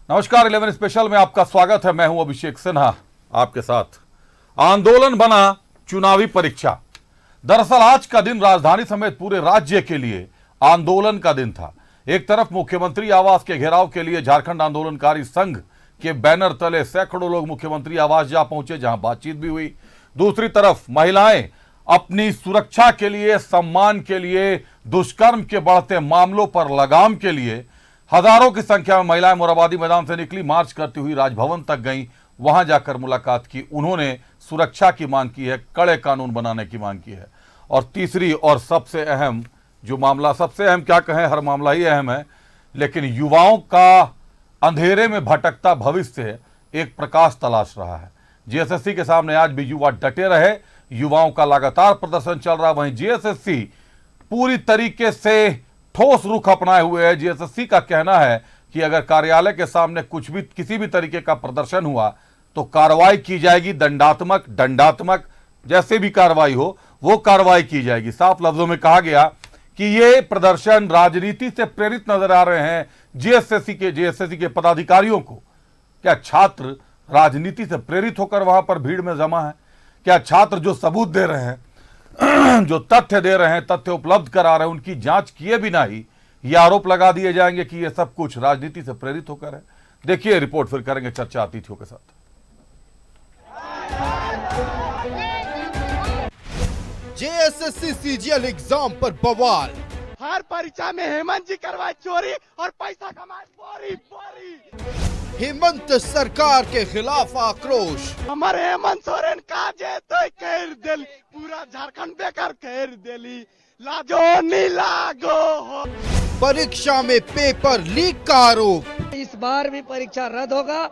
नमस्कार 11 स्पेशल में आपका स्वागत है। मैं हूं अभिषेक सिन्हा आपके साथ। आंदोलन बना चुनावी परीक्षा। दरअसल आज का दिन राजधानी समेत पूरे राज्य के लिए आंदोलन का दिन था। एक तरफ मुख्यमंत्री आवास के घेराव के लिए झारखंड आंदोलनकारी संघ के बैनर तले सैकड़ों लोग मुख्यमंत्री आवास जा पहुंचे, जहां बातचीत भी हुई। दूसरी तरफ महिलाएं अपनी सुरक्षा के लिए, सम्मान के लिए, दुष्कर्म के बढ़ते मामलों पर लगाम के लिए हजारों की संख्या में महिलाएं मोरहाबादी मैदान से निकली, मार्च करती हुई राजभवन तक गईं। वहां जाकर मुलाकात की। उन्होंने सुरक्षा की मांग की है, कड़े कानून बनाने की मांग की है। और तीसरी और सबसे अहम जो मामला, सबसे अहम क्या कहें, हर मामला ही अहम है, लेकिन युवाओं का अंधेरे में भटकता भविष्य एक प्रकाश तलाश रहा है। जेएसएससी के सामने आज भी युवा डटे रहे। युवाओं का लगातार प्रदर्शन चल रहा। वहीं जेएसएससी पूरी तरीके से ठोस रुख अपनाए हुए है। जेएसएससी का कहना है कि अगर कार्यालय के सामने कुछ भी, किसी भी तरीके का प्रदर्शन हुआ तो कार्रवाई की जाएगी। दंडात्मक जैसे भी कार्रवाई हो वो कार्रवाई की जाएगी। साफ लफ्जों में कहा गया कि ये प्रदर्शन राजनीति से प्रेरित नजर आ रहे हैं जेएसएससी के पदाधिकारियों को। क्या छात्र राजनीति से प्रेरित होकर वहां पर भीड़ में जमा है? क्या छात्र जो सबूत दे रहे हैं, जो तथ्य दे रहे हैं, तथ्य उपलब्ध करा रहे हैं, उनकी जांच किए बिना ही ये आरोप लगा दिए जाएंगे कि ये सब कुछ राजनीति से प्रेरित होकर है? देखिए रिपोर्ट, फिर करेंगे चर्चा अतिथियों के साथ। जेएसएससी सीजीएल एग्जाम पर बवाल। हर परीक्षा में हेमंत जी करवाए चोरी और पैसा कमाए बोरी। हेमंत सरकार के खिलाफ आक्रोश। हमारे हेमंत सोरेन का जे तो कर दिल, पूरा झारखंड बेकार कर दिली। लाजो नी लागो हो। परीक्षा में पेपर लीक का आरोप। इस बार भी परीक्षा रद्द होगा।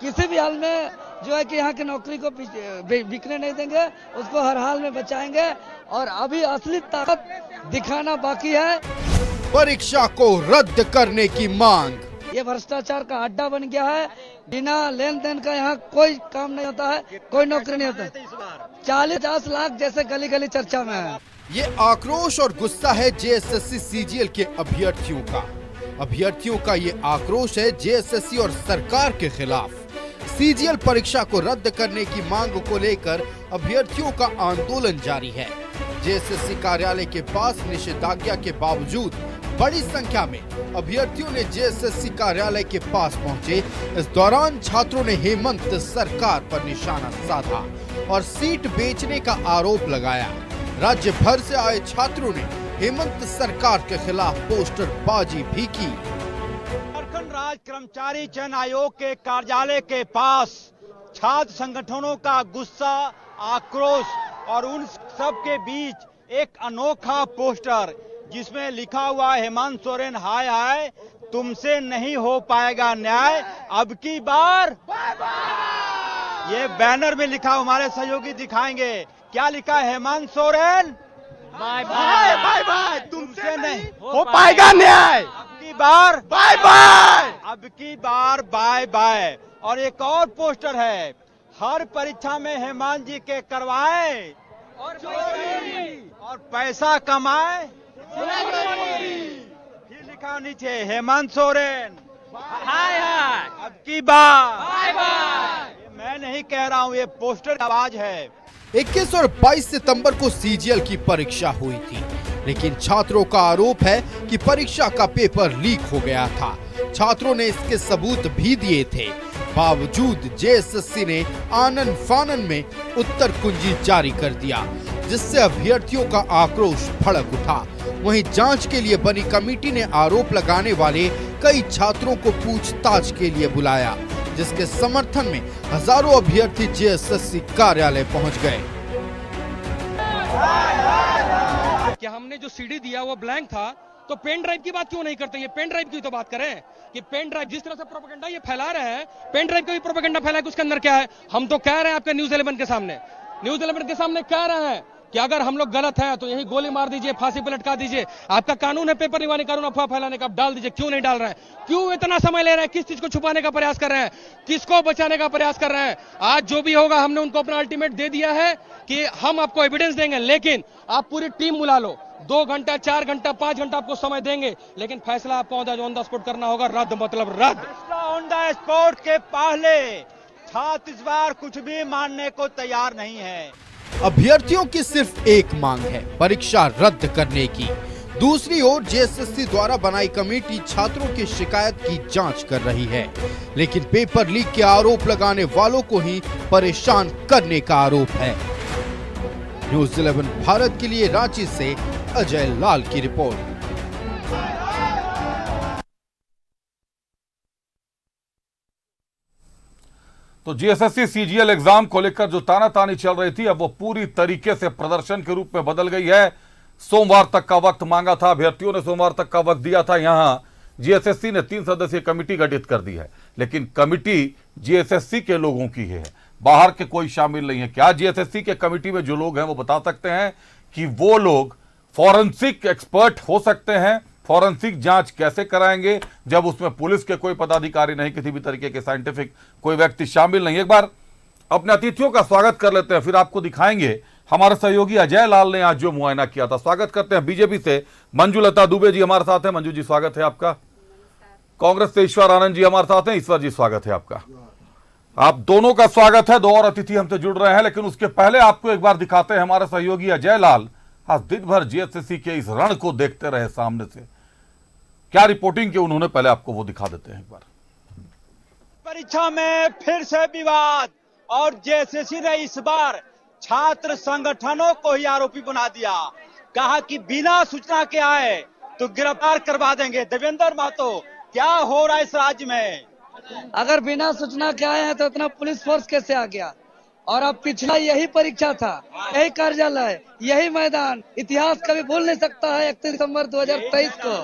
किसी भी हाल में जो है कि यहाँ की नौकरी को बिकने नहीं देंगे, उसको हर हाल में बचाएंगे। और अभी असली ताकत दिखाना बाकी है। परीक्षा को रद्द करने की मांग। ये भ्रष्टाचार का अड्डा बन गया है। बिना लेन देन का यहाँ कोई काम नहीं होता है, कोई नौकरी नहीं होता है। 40-50 लाख जैसे गली गली चर्चा में है। ये आक्रोश और गुस्सा है जेएसएससी सीजीएल के अभ्यर्थियों का ये आक्रोश है जेएसएससी और सरकार के खिलाफ। सीजीएल परीक्षा को रद्द करने की मांग को लेकर अभ्यर्थियों का आंदोलन जारी है। जेएसएससी कार्यालय के पास निषेधाज्ञा के बावजूद बड़ी संख्या में अभ्यर्थियों ने जेएसएससी कार्यालय के पास पहुंचे। इस दौरान छात्रों ने हेमंत सरकार पर निशाना साधा और सीट बेचने का आरोप लगाया। राज्य भर से आए छात्रों ने हेमंत सरकार के खिलाफ पोस्टरबाजी भी की। झारखंड राज्य कर्मचारी चयन आयोग के कार्यालय के पास छात्र संगठनों का गुस्सा, आक्रोश और उन सब के बीच एक अनोखा पोस्टर जिसमें लिखा हुआ हेमंत सोरेन हाय हाय, तुमसे नहीं हो पाएगा न्याय, अब की बार ये बैनर में लिखा, हमारे सहयोगी दिखाएंगे क्या लिखा है। Hemant Soren bye bye bye bye, तुमसे नहीं हो पाएगा न्याय, अब की बार बाय बाय, अब की बार बाय बाय। और एक और पोस्टर है, हर परीक्षा में हेमंत जी के करवाए और पैसा कमाए। फिर लिखा नीचे हेमंत सोरेन हाय हाय, अब की बार बाय बाय। मैं नहीं कह रहा हूँ, ये पोस्टर की आवाज है। 21 और 22 सितंबर को सीजीएल की परीक्षा हुई थी, लेकिन छात्रों का आरोप है कि परीक्षा का पेपर लीक हो गया था। छात्रों ने इसके सबूत भी दिए थे। बावजूद जेएसएससी ने आनन फानन में उत्तर कुंजी जारी कर दिया, जिससे अभ्यर्थियों का आक्रोश भड़क उठा। वहीं जांच के लिए बनी कमेटी ने आरोप लगाने वाले कई छात्रों को पूछताछ के लिए बुलाया, जिसके समर्थन में हजारों अभ्यर्थी जेएसएससी कार्यालय पहुंच गए। क्या हमने जो सीडी दिया वो ब्लैंक था, तो पेन ड्राइव की बात क्यों नहीं करते? ये पेन ड्राइव की तो बात करें कि पेन ड्राइव जिस तरह से प्रोपेगेंडा ये फैला रहे हैं, पेन ड्राइव का भी प्रोपेगेंडा फैला है कि उसके अंदर क्या है। हम तो कह रहे हैं आपके न्यूज़ 11 के सामने कह रहे हैं कि अगर हम लोग गलत हैं तो यही गोली मार दीजिए, फांसी पे लटका दीजिए। आपका कानून है पेपर निवारण कानून, अफवाह फैलाने का, आप डाल दीजिए। क्यों नहीं डाल रहे हैं? क्यों इतना समय ले रहे हैं? किस चीज को छुपाने का प्रयास कर रहे हैं? किसको बचाने का प्रयास कर रहे हैं? आज जो भी होगा, हमने उनको अपना अल्टीमेट दे दिया है कि हम आपको एविडेंस देंगे, लेकिन आप पूरी टीम बुला लो। 2 घंटा, 4 घंटा, 5 घंटा आपको समय देंगे, लेकिन फैसला आपको ऑन द स्पॉट करना होगा। रद्द मतलब रद्द। ऑन द स्पॉट के पहले छात्र इस बार कुछ भी मानने को तैयार नहीं है। अभ्यर्थियों की सिर्फ एक मांग है, परीक्षा रद्द करने की। दूसरी ओर जेएसएससी द्वारा बनाई कमेटी छात्रों की शिकायत की जांच कर रही है, लेकिन पेपर लीक के आरोप लगाने वालों को ही परेशान करने का आरोप है। न्यूज़ 11 भारत के लिए रांची से अजय लाल की रिपोर्ट। तो जीएसएससी सीजीएल एग्जाम को लेकर जो तानातानी चल रही थी, अब वो पूरी तरीके से प्रदर्शन के रूप में बदल गई है। सोमवार तक का वक्त मांगा था, अभ्यर्थियों ने सोमवार तक का वक्त दिया था। यहां जीएसएससी ने 3 सदस्यीय कमेटी गठित कर दी है, लेकिन कमेटी जीएसएससी के लोगों की है, बाहर के कोई शामिल नहीं है। क्या जीएसएससी के कमेटी में जो लोग हैं वो बता सकते हैं कि वो लोग फॉरेंसिक एक्सपर्ट हो सकते हैं? फॉरेंसिक जांच कैसे कराएंगे जब उसमें पुलिस के कोई पदाधिकारी नहीं, किसी भी तरीके के साइंटिफिक कोई व्यक्ति शामिल नहीं? एक बार अपने अतिथियों का स्वागत कर लेते हैं, फिर आपको दिखाएंगे हमारे सहयोगी अजय लाल ने आज जो मुआयना किया था। स्वागत करते हैं बीजेपी से मंजुलता दुबे जी हमारे साथ हैं। मंजू जी स्वागत है आपका। कांग्रेस से ईश्वर आनंद जी हमारे साथ हैं। ईश्वर जी स्वागत है आपका। आप दोनों का स्वागत है। 2 और अतिथि हमसे जुड़ रहे हैं, लेकिन उसके पहले आपको एक बार दिखाते हैं हमारे सहयोगी अजय लाल आज दिन भर जीएसएससी के इस रण को देखते रहे सामने से, क्या रिपोर्टिंग की उन्होंने, पहले आपको वो दिखा देते हैं एक बार। परीक्षा में फिर से विवाद और जेएसएससी ने इस बार छात्र संगठनों को ही आरोपी बना दिया। कहा कि बिना सूचना के आए तो गिरफ्तार करवा देंगे। देवेंद्र महतो, क्या हो रहा है इस राज्य में? अगर बिना सूचना के आए हैं तो इतना पुलिस फोर्स कैसे आ गया? और अब पिछला यही परीक्षा था, यही कार्यालय, यही मैदान, इतिहास कभी भूल नहीं सकता है। 31 दिसंबर 2023 को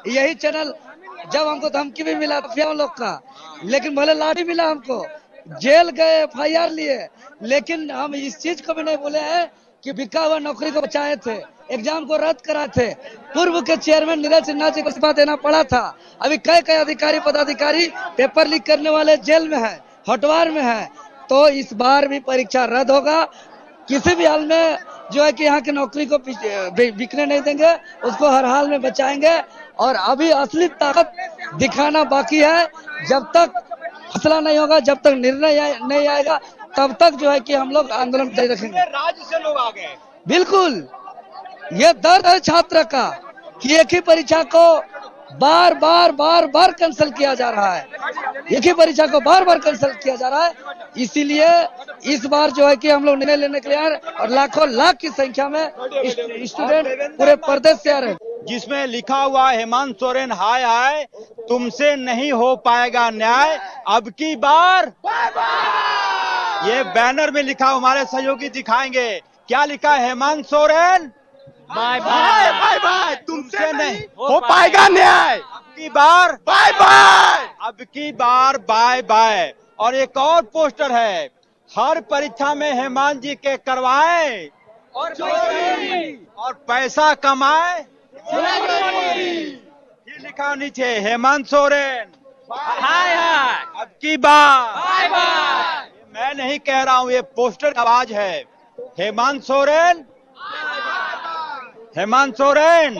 यही चैनल, जब हमको धमकी भी मिला हम लोग का, लेकिन भले लाठी मिला हमको, जेल गए, FIR लिए, लेकिन हम इस चीज को भी नहीं बोले हैं कि बिका हुआ नौकरी को बचाए थे, एग्जाम को रद्द कराए थे। पूर्व के चेयरमैन नीरज सिन्हा जी को इस्तीफा देना पड़ा था। अभी कई अधिकारी पदाधिकारी पेपर लीक करने वाले जेल में है, हटवार में है। तो इस बार भी परीक्षा रद्द होगा। किसी भी हाल में जो है कि यहाँ की नौकरी को बिकने नहीं देंगे, उसको हर हाल में बचाएंगे। और अभी असली ताकत दिखाना बाकी है। जब तक फैसला नहीं होगा, जब तक निर्णय नहीं आएगा, तब तक जो है कि हम लोग आंदोलन जारी रखेंगे। राज्य से लोग आ गए। बिल्कुल, ये दर्द है छात्र का कि एक ही परीक्षा को बार बार कैंसिल किया जा रहा है। एक ही परीक्षा को बार कैंसिल किया जा रहा है। इसीलिए इस बार जो है कि हम लोग निर्णय लेने के लिए आ रहे हैं और लाखों लाख की संख्या में स्टूडेंट पूरे प्रदेश से आ रहे हैं, जिसमें लिखा हुआ हेमंत सोरेन हाय हाय, तुमसे नहीं हो पाएगा न्याय, अब की बार ये बैनर में लिखा, हमारे सहयोगी दिखाएंगे क्या लिखा है। Hemant Soren bye bye bye bye, तुमसे नहीं हो पाएगा न्याय, अब की बार बाय बाय, अब की बार बाय बाय। और एक और पोस्टर है, हर परीक्षा में हेमंत जी के करवाए और पैसा कमाए। ये लिखा नीचे हेमंत सोरेन हाय हाय, अब की बार बाय बाय। मैं नहीं कह रहा हूँ, ये पोस्टर की आवाज है। हेमंत सोरेन, हेमंत सोरेन,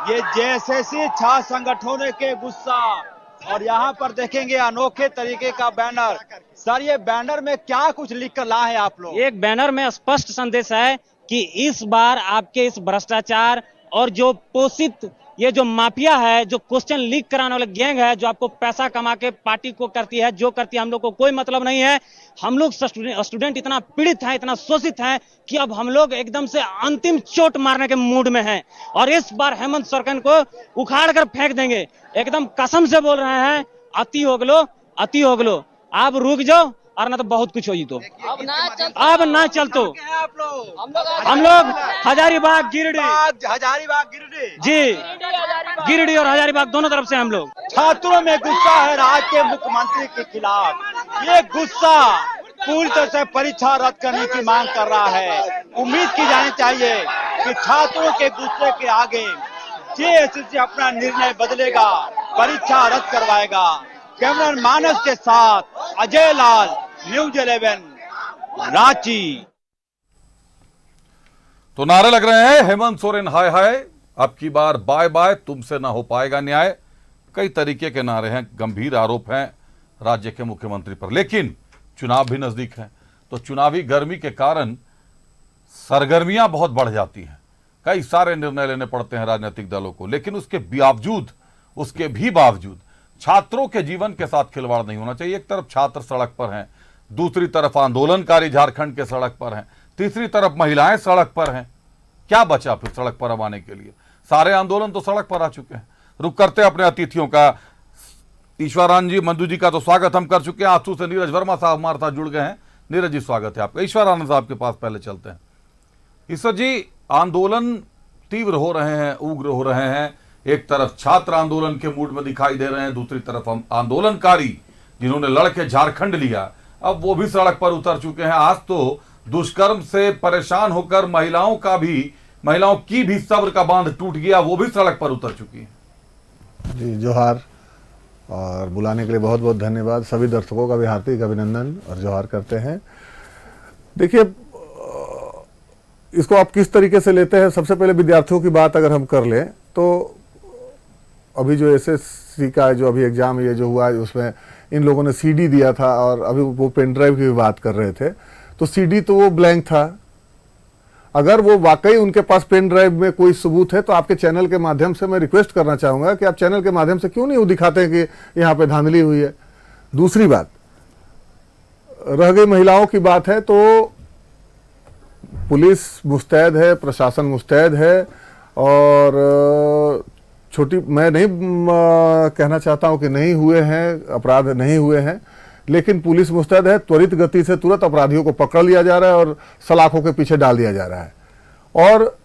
ये जेएसएससी छात्र संगठनों के गुस्सा। और यहाँ पर देखेंगे अनोखे तरीके का बैनर। सर, ये बैनर में क्या कुछ लिख कर लाए हैं आप लोग? एक बैनर में स्पष्ट संदेश है कि इस बार आपके इस भ्रष्टाचार और जो पोषित ये जो माफिया है, जो क्वेश्चन लीक कराने वाले गैंग है, जो आपको पैसा कमा के पार्टी को करती है, जो करती है, हम लोग को कोई मतलब नहीं है। हम लोग स्टूडेंट इतना पीड़ित हैं, इतना शोषित हैं कि अब हम लोग एकदम से अंतिम चोट मारने के मूड में हैं और इस बार हेमंत सोरेन को उखाड़ कर फेंक देंगे। एकदम कसम से बोल रहे हैं, अति हो गलो, अति हो गलो, आप रुक जाओ और ना तो बहुत कुछ हो जी। तो अब ना चल तो हम लोग हजारीबाग गिरिडीह जी, गिरिडीह और हजारीबाग दोनों तरफ से हम लोग। छात्रों में गुस्सा है राज्य के मुख्यमंत्री के खिलाफ। ये गुस्सा पूरी तरह से परीक्षा रद्द करने की मांग कर रहा है। उम्मीद की जानी चाहिए कि छात्रों के गुस्से के आगे जेएसएससी अपना निर्णय बदलेगा, परीक्षा रद्द करवाएगा। कैमरामैन मानस के साथ अजय लाल, न्यूज़ 11 रांची। तो नारे लग रहे हैं हेमंत सोरेन हाय हाय, अब की बार बाय बाय, तुमसे ना हो पाएगा न्याय। कई तरीके के नारे हैं, गंभीर आरोप हैं राज्य के मुख्यमंत्री पर, लेकिन चुनाव भी नजदीक है, तो चुनावी गर्मी के कारण सरगर्मियां बहुत बढ़ जाती हैं, कई सारे निर्णय लेने पड़ते हैं राजनीतिक दलों को, लेकिन उसके भी बावजूद छात्रों के जीवन के साथ खिलवाड़ नहीं होना चाहिए। एक तरफ छात्र सड़क पर हैं, दूसरी तरफ आंदोलनकारी झारखंड के सड़क पर हैं, तीसरी तरफ महिलाएं सड़क पर हैं। क्या बचा फिर सड़क पर अब आने के लिए? सारे आंदोलन तो सड़क पर आ चुके हैं। रुक करते अपने अतिथियों का। ईश्वरानंद जी, मंजू जी का तो स्वागत हम कर चुके हैं। आंसू से नीरज वर्मा साहब हमारे साथ जुड़ गए हैं। नीरज जी, स्वागत है आपका। ईश्वरानंद साहब के पास पहले चलते हैं। ईश्वर जी, आंदोलन तीव्र हो रहे हैं, उग्र हो रहे हैं। एक तरफ छात्र आंदोलन के मूड में दिखाई दे रहे हैं, दूसरी तरफ हम आंदोलनकारी जिन्होंने लड़के झारखंड लिया, अब वो भी सड़क पर उतर चुके हैं। आज तो दुष्कर्म से परेशान होकर महिलाओं की भी सब्र का बांध टूट गया, वो भी सड़क पर उतर चुकी हैं। जी, जोहार, और बुलाने के लिए बहुत बहुत धन्यवाद। सभी दर्शकों का भी हार्दिक अभिनंदन और जोहार करते हैं। देखिए, इसको आप किस तरीके से लेते हैं। सबसे पहले विद्यार्थियों की बात अगर हम कर लें तो अभी जो एसएससी का जो अभी एग्जाम ये जो हुआ है उसमें इन लोगों ने सीडी दिया था, और अभी वो पेन ड्राइव की भी बात कर रहे थे, तो सीडी तो वो ब्लैंक था। अगर वो वाकई उनके पास पेन ड्राइव में कोई सबूत है तो आपके चैनल के माध्यम से मैं रिक्वेस्ट करना चाहूंगा कि आप चैनल के माध्यम से क्यों नहीं वो दिखाते हैं कि यहाँ पे धांधली हुई है। दूसरी बात, रह गई महिलाओं की बात है, तो पुलिस मुस्तैद है, प्रशासन मुस्तैद है, और मैं नहीं कहना चाहता हूं कि नहीं हुए हैं, अपराध नहीं हुए हैं, लेकिन पुलिस मुस्तैद है। त्वरित गति से तुरंत अपराधियों को पकड़ लिया जा रहा है और सलाखों के पीछे डाल दिया जा रहा है। और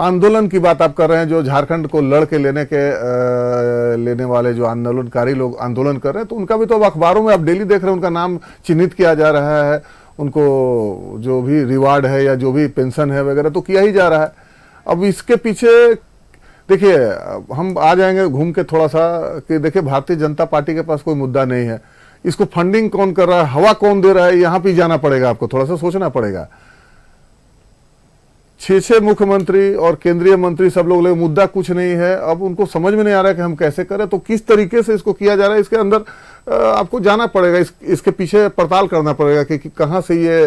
आंदोलन की बात आप कर रहे हैं, जो झारखंड को लड़ के लेने वाले जो आंदोलनकारी लोग आंदोलन कर रहे हैं, तो उनका भी तो अब अखबारों में आप डेली देख रहे हैं, उनका नाम चिन्हित किया जा रहा है, उनको जो भी रिवार्ड है या जो भी पेंशन है वगैरह तो किया ही जा रहा है। अब इसके पीछे देखिए, हम आ जाएंगे घूम के थोड़ा सा कि देखिए, भारतीय जनता पार्टी के पास कोई मुद्दा नहीं है। इसको फंडिंग कौन कर रहा है, हवा कौन दे रहा है, यहां पे जाना पड़ेगा, आपको थोड़ा सा सोचना पड़ेगा। 6 मुख्यमंत्री और केंद्रीय मंत्री सब लोग मुद्दा कुछ नहीं है। अब उनको समझ में नहीं आ रहा है कि हम कैसे करें, तो किस तरीके से इसको किया जा रहा है, इसके अंदर आपको जाना पड़ेगा, इसके पीछे पड़ताल करना पड़ेगा कि कहां से ये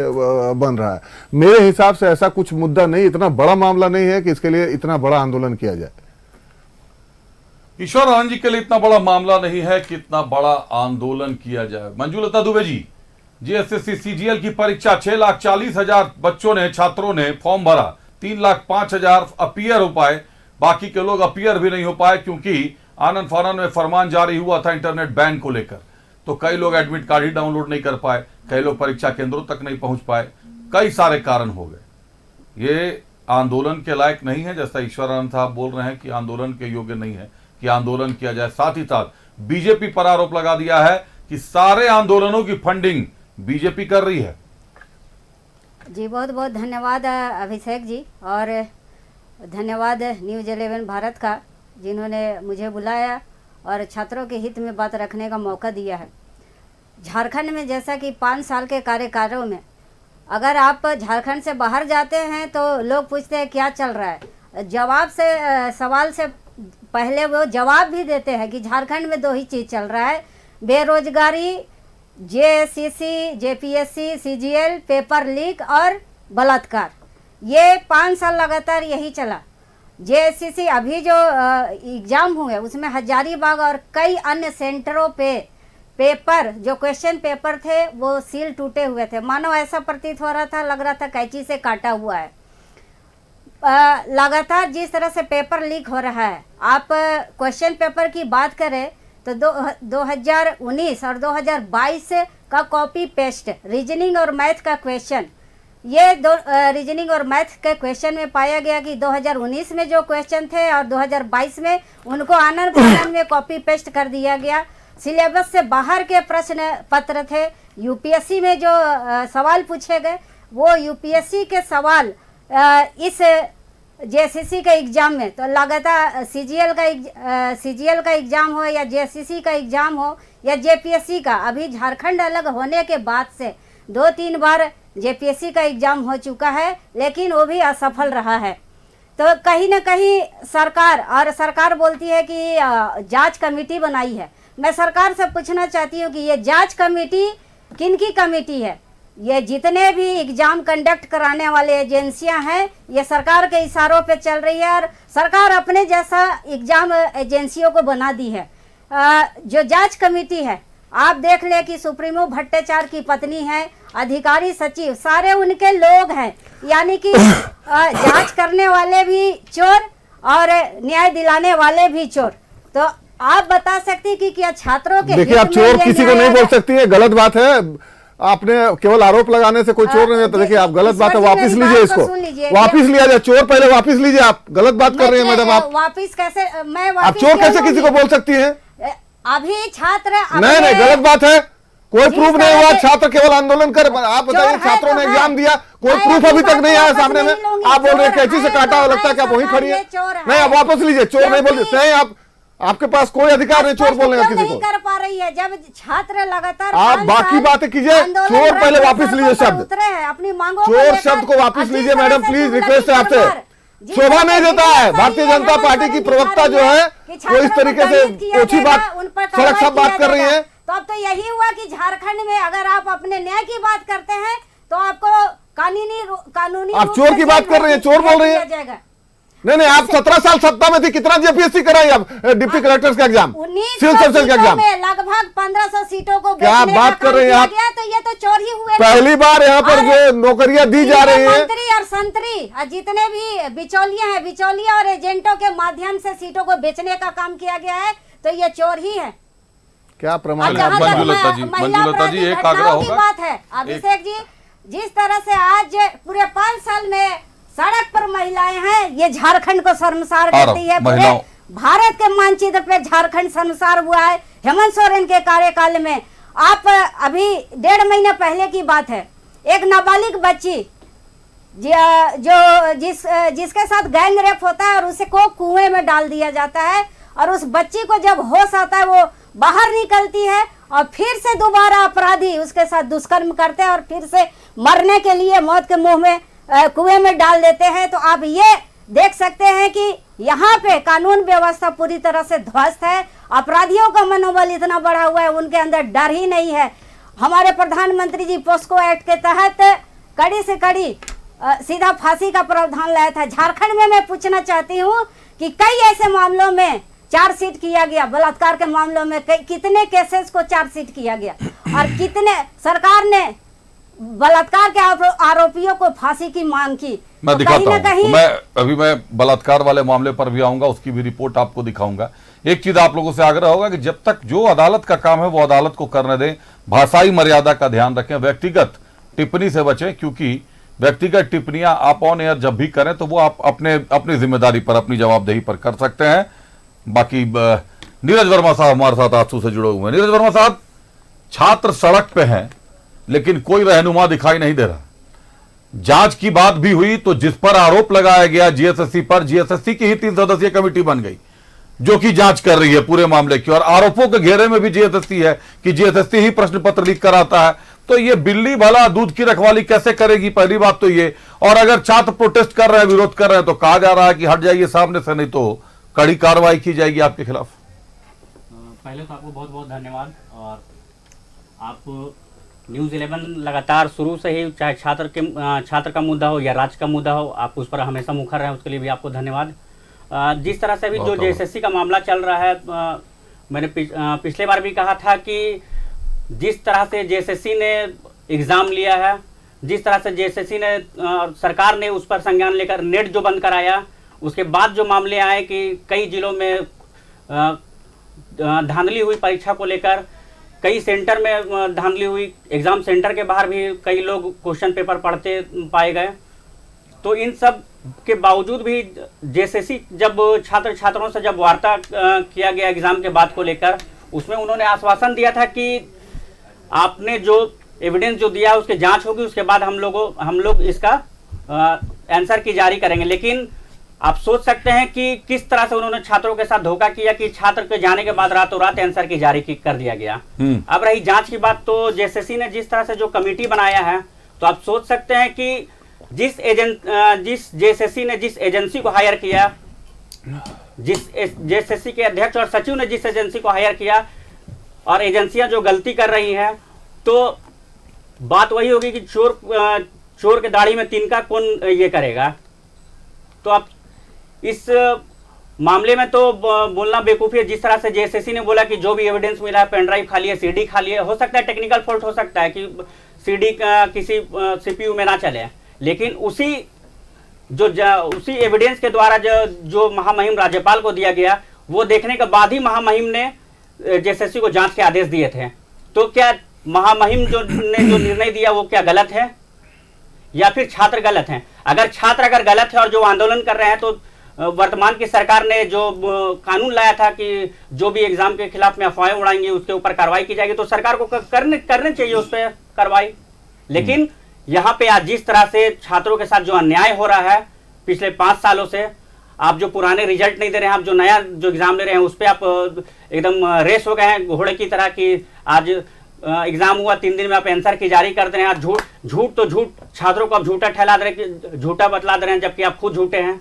बन रहा है। मेरे हिसाब से ऐसा कुछ मुद्दा नहीं, इतना बड़ा मामला नहीं है कि इसके लिए इतना बड़ा आंदोलन किया जाए। ईश्वरानंद जी के लिए इतना बड़ा मामला नहीं है कि इतना बड़ा आंदोलन किया जाए। मंजूलता दुबे जी, जेएसएससी सीजीएल की परीक्षा 6,40,000 बच्चों ने, छात्रों ने फॉर्म भरा, 3,05,000 अपीयर हो पाए, बाकी के लोग अपीयर भी नहीं हो पाए क्योंकि आनंद फानन में फरमान जारी हुआ था इंटरनेट बैन को लेकर। तो कई लोग एडमिट कार्ड ही डाउनलोड नहीं कर पाए, कई लोग परीक्षा केंद्रों तक नहीं पहुंच पाए, कई सारे कारण हो गए। ये आंदोलन के लायक नहीं है, जैसा ईश्वरानंद साहब बोल रहे हैं कि आंदोलन के योग्य नहीं है कि आंदोलन किया जाए। साथ ही साथ बीजेपी पर आरोप लगा दिया है कि सारे आंदोलनों की फंडिंग बीजेपी कर रही है। जी, बहुत बहुत धन्यवाद अभिषेक जी, और धन्यवाद न्यूज़ 11 भारत का, जिन्होंने मुझे बुलाया और छात्रों के हित में बात रखने का मौका दिया है। झारखंड में जैसा कि 5 साल के कार्यकालों में अगर आप झारखंड से बाहर जाते हैं तो लोग पूछते हैं क्या चल रहा है। सवाल से पहले वो जवाब भी देते हैं कि झारखंड में 2 ही चीज़ चल रहा है, बेरोजगारी, JSSC, JPSC, CGL, paper leak और बलात्कार। ये 5 साल लगातार यही चला। जेएसएससी अभी जो एग्ज़ाम हुए उसमें हजारीबाग और कई अन्य सेंटरों पे पेपर, जो क्वेश्चन पेपर थे वो सील टूटे हुए थे, मानो ऐसा प्रतीत हो रहा था, लग रहा था कैंची से काटा हुआ है। लगातार जिस तरह से पेपर लीक हो रहा है, आप क्वेश्चन पेपर की बात करें तो 2019 और 2022 का कॉपी पेस्ट रीजनिंग और मैथ का क्वेश्चन, ये रीजनिंग और मैथ के क्वेश्चन में पाया गया कि 2019 में जो क्वेश्चन थे और 2022 में उनको आनन फानन में कॉपी पेस्ट कर दिया गया। सिलेबस से बाहर के प्रश्न पत्र थे। यूपीएससी में जो सवाल पूछे गए वो यूपीएससी के सवाल इस जेएसएससी का एग्ज़ाम में, तो लगातार सीजीएल का एग्ज़ाम हो या जेएसएससी का एग्ज़ाम हो या जेपीएससी का, अभी झारखंड अलग होने के बाद से 2-3 बार जेपीएससी का एग्ज़ाम हो चुका है, लेकिन वो भी असफल रहा है। तो कहीं ना कहीं सरकार बोलती है कि जांच कमेटी बनाई है। मैं सरकार से पूछना चाहती हूँ कि ये जांच कमेटी किनकी कमेटी है? ये जितने भी एग्जाम कंडक्ट कराने वाले एजेंसियां हैं, ये सरकार के इशारों पे चल रही है और सरकार अपने जैसा एग्जाम एजेंसियों को बना दी है। जो जांच कमेटी है, आप देख ले कि सुप्रीमो भट्टाचार्य की पत्नी है, अधिकारी सचिव सारे उनके लोग हैं, यानी कि जांच करने वाले भी चोर और न्याय दिलाने वाले भी चोर। तो आप बता सकती कि क्या छात्रों के देखिए, आप चोर किसी को नहीं बोल सकती है, गलत बात है। आपने केवल आरोप लगाने से कोई चोर नहीं होता। देखिए, आप गलत बात है, वापस लीजिए इसको, वापस लिया जाए। चोर पहले वापस लीजिए, आप गलत बात कर रही हैं मैडम। आप वापस कैसे? मैं आप चोर कैसे किसी को बोल सकती हैं? अभी छात्र नहीं, गलत बात है। कोई प्रूफ नहीं हुआ, छात्र केवल आंदोलन कर। आप बताइए, छात्रों ने एग्जाम दिया, कोई प्रूफ अभी तक नहीं आया सामने में। आप बोल रहे हैं कैंची से काटा हुआ, लगता है कि आप वहीं खड़ी है। नहीं, आप वापस लीजिए, चोर नहीं बोल सकते हैं आप। आपके पास कोई अधिकार नहीं चोर बोलने का किसी को। नहीं कर पा रही है जब छात्र लगातार आप बाकी बातें कीजिए। चोर पहले वापस लीजिए शब्द, अपनी मांगों चोर शब्द को वापस लीजिए मैडम, प्लीज रिक्वेस्ट है आपसे। शोभा नहीं देता है भारतीय जनता पार्टी की प्रवक्ता जो है वो इस तरीके से ओछी बात, सड़क सब बात कर रही है। तो अब तो यही हुआ कि झारखंड में अगर आप अपने न्याय की बात करते हैं तो आपको कानूनी आप चोर की बात कर रही है, चोर बोल रही है। नहीं, आप 17 साल सत्ता में थी, कितना जेपीएससी कराई आप? डिप्टी कलेक्टर का एग्जाम, सिविल सर्जन का एग्जाम, लगभग 1500 सीटों को क्या बात कर रहे हैं आप? तो ये तो चोर ही हुए। पहली बार यहाँ पर जो नौकरियां दी जा रही है, मंत्री और संतरी जितने भी बिचौलिया हैं, बिचौलिया और एजेंटों के माध्यम से सीटों को बेचने का काम किया गया है, तो ये चोर ही है। क्या प्रमाण? मंजुलता जी, एक आग्रह होगा। बात है अभिषेक जी, जिस तरह से आज पूरे 5 साल में सड़क पर महिलाएं हैं, ये झारखंड को शर्मसार करती है। पूरे भारत के मानचित्र पे झारखंड शर्मसार हुआ है हेमंत सोरेन के कार्यकाल में। आप अभी 1.5 महीने पहले की बात है, एक नाबालिग बच्ची जिसके साथ गैंग रेप होता है और उसे को कुएं में डाल दिया जाता है, और उस बच्ची को जब होश आता है वो बाहर निकलती है और फिर से दोबारा अपराधी उसके साथ दुष्कर्म करते हैं और फिर से मरने के लिए मौत के मुंह में कुएं में डाल देते हैं। तो आप ये देख सकते हैं कि यहाँ पे कानून व्यवस्था पूरी तरह से ध्वस्त है। अपराधियों का मनोबल इतना बढ़ा हुआ है, उनके अंदर डर ही नहीं है। हमारे प्रधानमंत्री जी पोस्को एक्ट के तहत कड़ी से कड़ी सीधा फांसी का प्रावधान लाया था। झारखंड में मैं पूछना चाहती हूँ कि कई ऐसे मामलों में चार्जशीट किया गया, बलात्कार के मामलों में कितने केसेस को चार्जशीट किया गया और कितने सरकार ने बलात्कार के आरोपियों को फांसी की मांग की। मैं दिखाता हूं, मैं बलात्कार वाले मामले पर भी आऊंगा, उसकी भी रिपोर्ट आपको दिखाऊंगा। एक चीज आप लोगों से आग्रह होगा कि जब तक जो अदालत का काम है वो अदालत को करने दें, भाषाई मर्यादा का ध्यान रखें, व्यक्तिगत टिप्पणी से बचें, क्योंकि व्यक्तिगत टिप्पणियां आप ऑन एयर जब भी करें तो वो आप अपनी जिम्मेदारी पर, अपनी जवाबदेही पर कर सकते हैं। बाकी नीरज वर्मा साहब हमारे साथ आंसू से जुड़े हुए हैं। नीरज वर्मा साहब, छात्र सड़क पे हैं लेकिन कोई रहनुमा दिखाई नहीं दे रहा। जांच की बात भी हुई तो जिस पर आरोप लगाया गया जीएसएससी पर, जीएसएससी की ही 3 सदस्यीय कमेटी बन गई जो कि जांच कर रही है पूरे मामले की, और आरोपों के घेरे में भी जीएसएससी है कि जीएसएससी ही प्रश्न पत्र लीक कराता है। तो ये बिल्ली भला दूध की रखवाली कैसे करेगी? पहली बात तो ये। और अगर छात्र प्रोटेस्ट कर रहे हैं, विरोध कर रहे हैं, तो कहा जा रहा है कि हट जाइए सामने से, नहीं तो कड़ी कार्रवाई की जाएगी आपके खिलाफ। पहले तो आपको बहुत बहुत धन्यवाद। और आप न्यूज़ 11 लगातार शुरू से ही, चाहे छात्र का मुद्दा हो या राज्य का मुद्दा हो, आप उस पर हमेशा मुखर रहे हैं, उसके लिए भी आपको धन्यवाद। जिस तरह से अभी जो जेएसएससी का मामला चल रहा है, मैंने पिछले बार भी कहा था कि जिस तरह से जेएसएससी ने एग्ज़ाम लिया है, जिस तरह से जेएसएससी ने सरकार ने उस पर संज्ञान लेकर नेट जो बंद कराया, उसके बाद जो मामले आए कि कई जिलों में धांधली हुई परीक्षा को लेकर, कई सेंटर में धांधली हुई, एग्ज़ाम सेंटर के बाहर भी कई लोग क्वेश्चन पेपर पढ़ते पाए गए। तो इन सब के बावजूद भी जेएसएससी जब छात्रों से जब वार्ता किया गया एग्ज़ाम के बाद को लेकर, उसमें उन्होंने आश्वासन दिया था कि आपने जो एविडेंस जो दिया उसकी जांच होगी, उसके बाद हम लोग इसका आंसर की जारी करेंगे। लेकिन आप सोच सकते हैं कि किस तरह से उन्होंने छात्रों के साथ धोखा किया कि छात्र के जाने के बाद रातों रात आंसर की जारी कर दिया गया। अब रही जांच की बात, तो जेएसएससी ने जिस तरह से जो कमेटी बनाया है, तो आप सोच सकते हैं कि जिस जेएसएससी ने जिस एजेंसी को हायर किया, जिस जेएसएससी के अध्यक्ष और सचिव ने जिस एजेंसी को हायर किया, और एजेंसियां जो गलती कर रही हैं, तो बात वही होगी कि चोर के दाढ़ी में तिनका कौन ये करेगा। तो अब इस मामले में तो बोलना बेवकूफ़ी है। जिस तरह से जेएसएससी ने बोला कि जो भी एविडेंस मिला है, पेन ड्राइव खाली है, सीडी खाली है, हो सकता है टेक्निकल फॉल्ट हो सकता है कि सीडी किसी सीपीयू में ना चले, लेकिन उसी एविडेंस के द्वारा जो महामहिम राज्यपाल को दिया गया, वो देखने के बाद ही महामहिम ने जेएसएससी को जांच के आदेश दिए थे। तो क्या महामहिम जो निर्णय दिया वो क्या गलत है, या फिर छात्र गलत हैं? अगर छात्र गलत है और जो आंदोलन कर रहे हैं, तो वर्तमान की सरकार ने जो कानून लाया था कि जो भी एग्जाम के खिलाफ में अफवाहें उड़ाएंगे उसके ऊपर कार्रवाई की जाएगी, तो सरकार को करने चाहिए उस पर कार्रवाई। लेकिन यहाँ पे आज जिस तरह से छात्रों के साथ जो अन्याय हो रहा है पिछले 5 सालों से, आप जो पुराने रिजल्ट नहीं दे रहे हैं, आप जो नया जो एग्जाम ले रहे हैं उस पर आप एकदम रेस हो गए हैं घोड़े की तरह कि आज एग्जाम हुआ 3 दिन में आप आंसर की जारी कर दे रहे हैं। आज झूठ छात्रों को आप झूठा ठहरा दे रहे हैं, झूठा बतला दे रहे हैं, जबकि आप खुद झूठे हैं।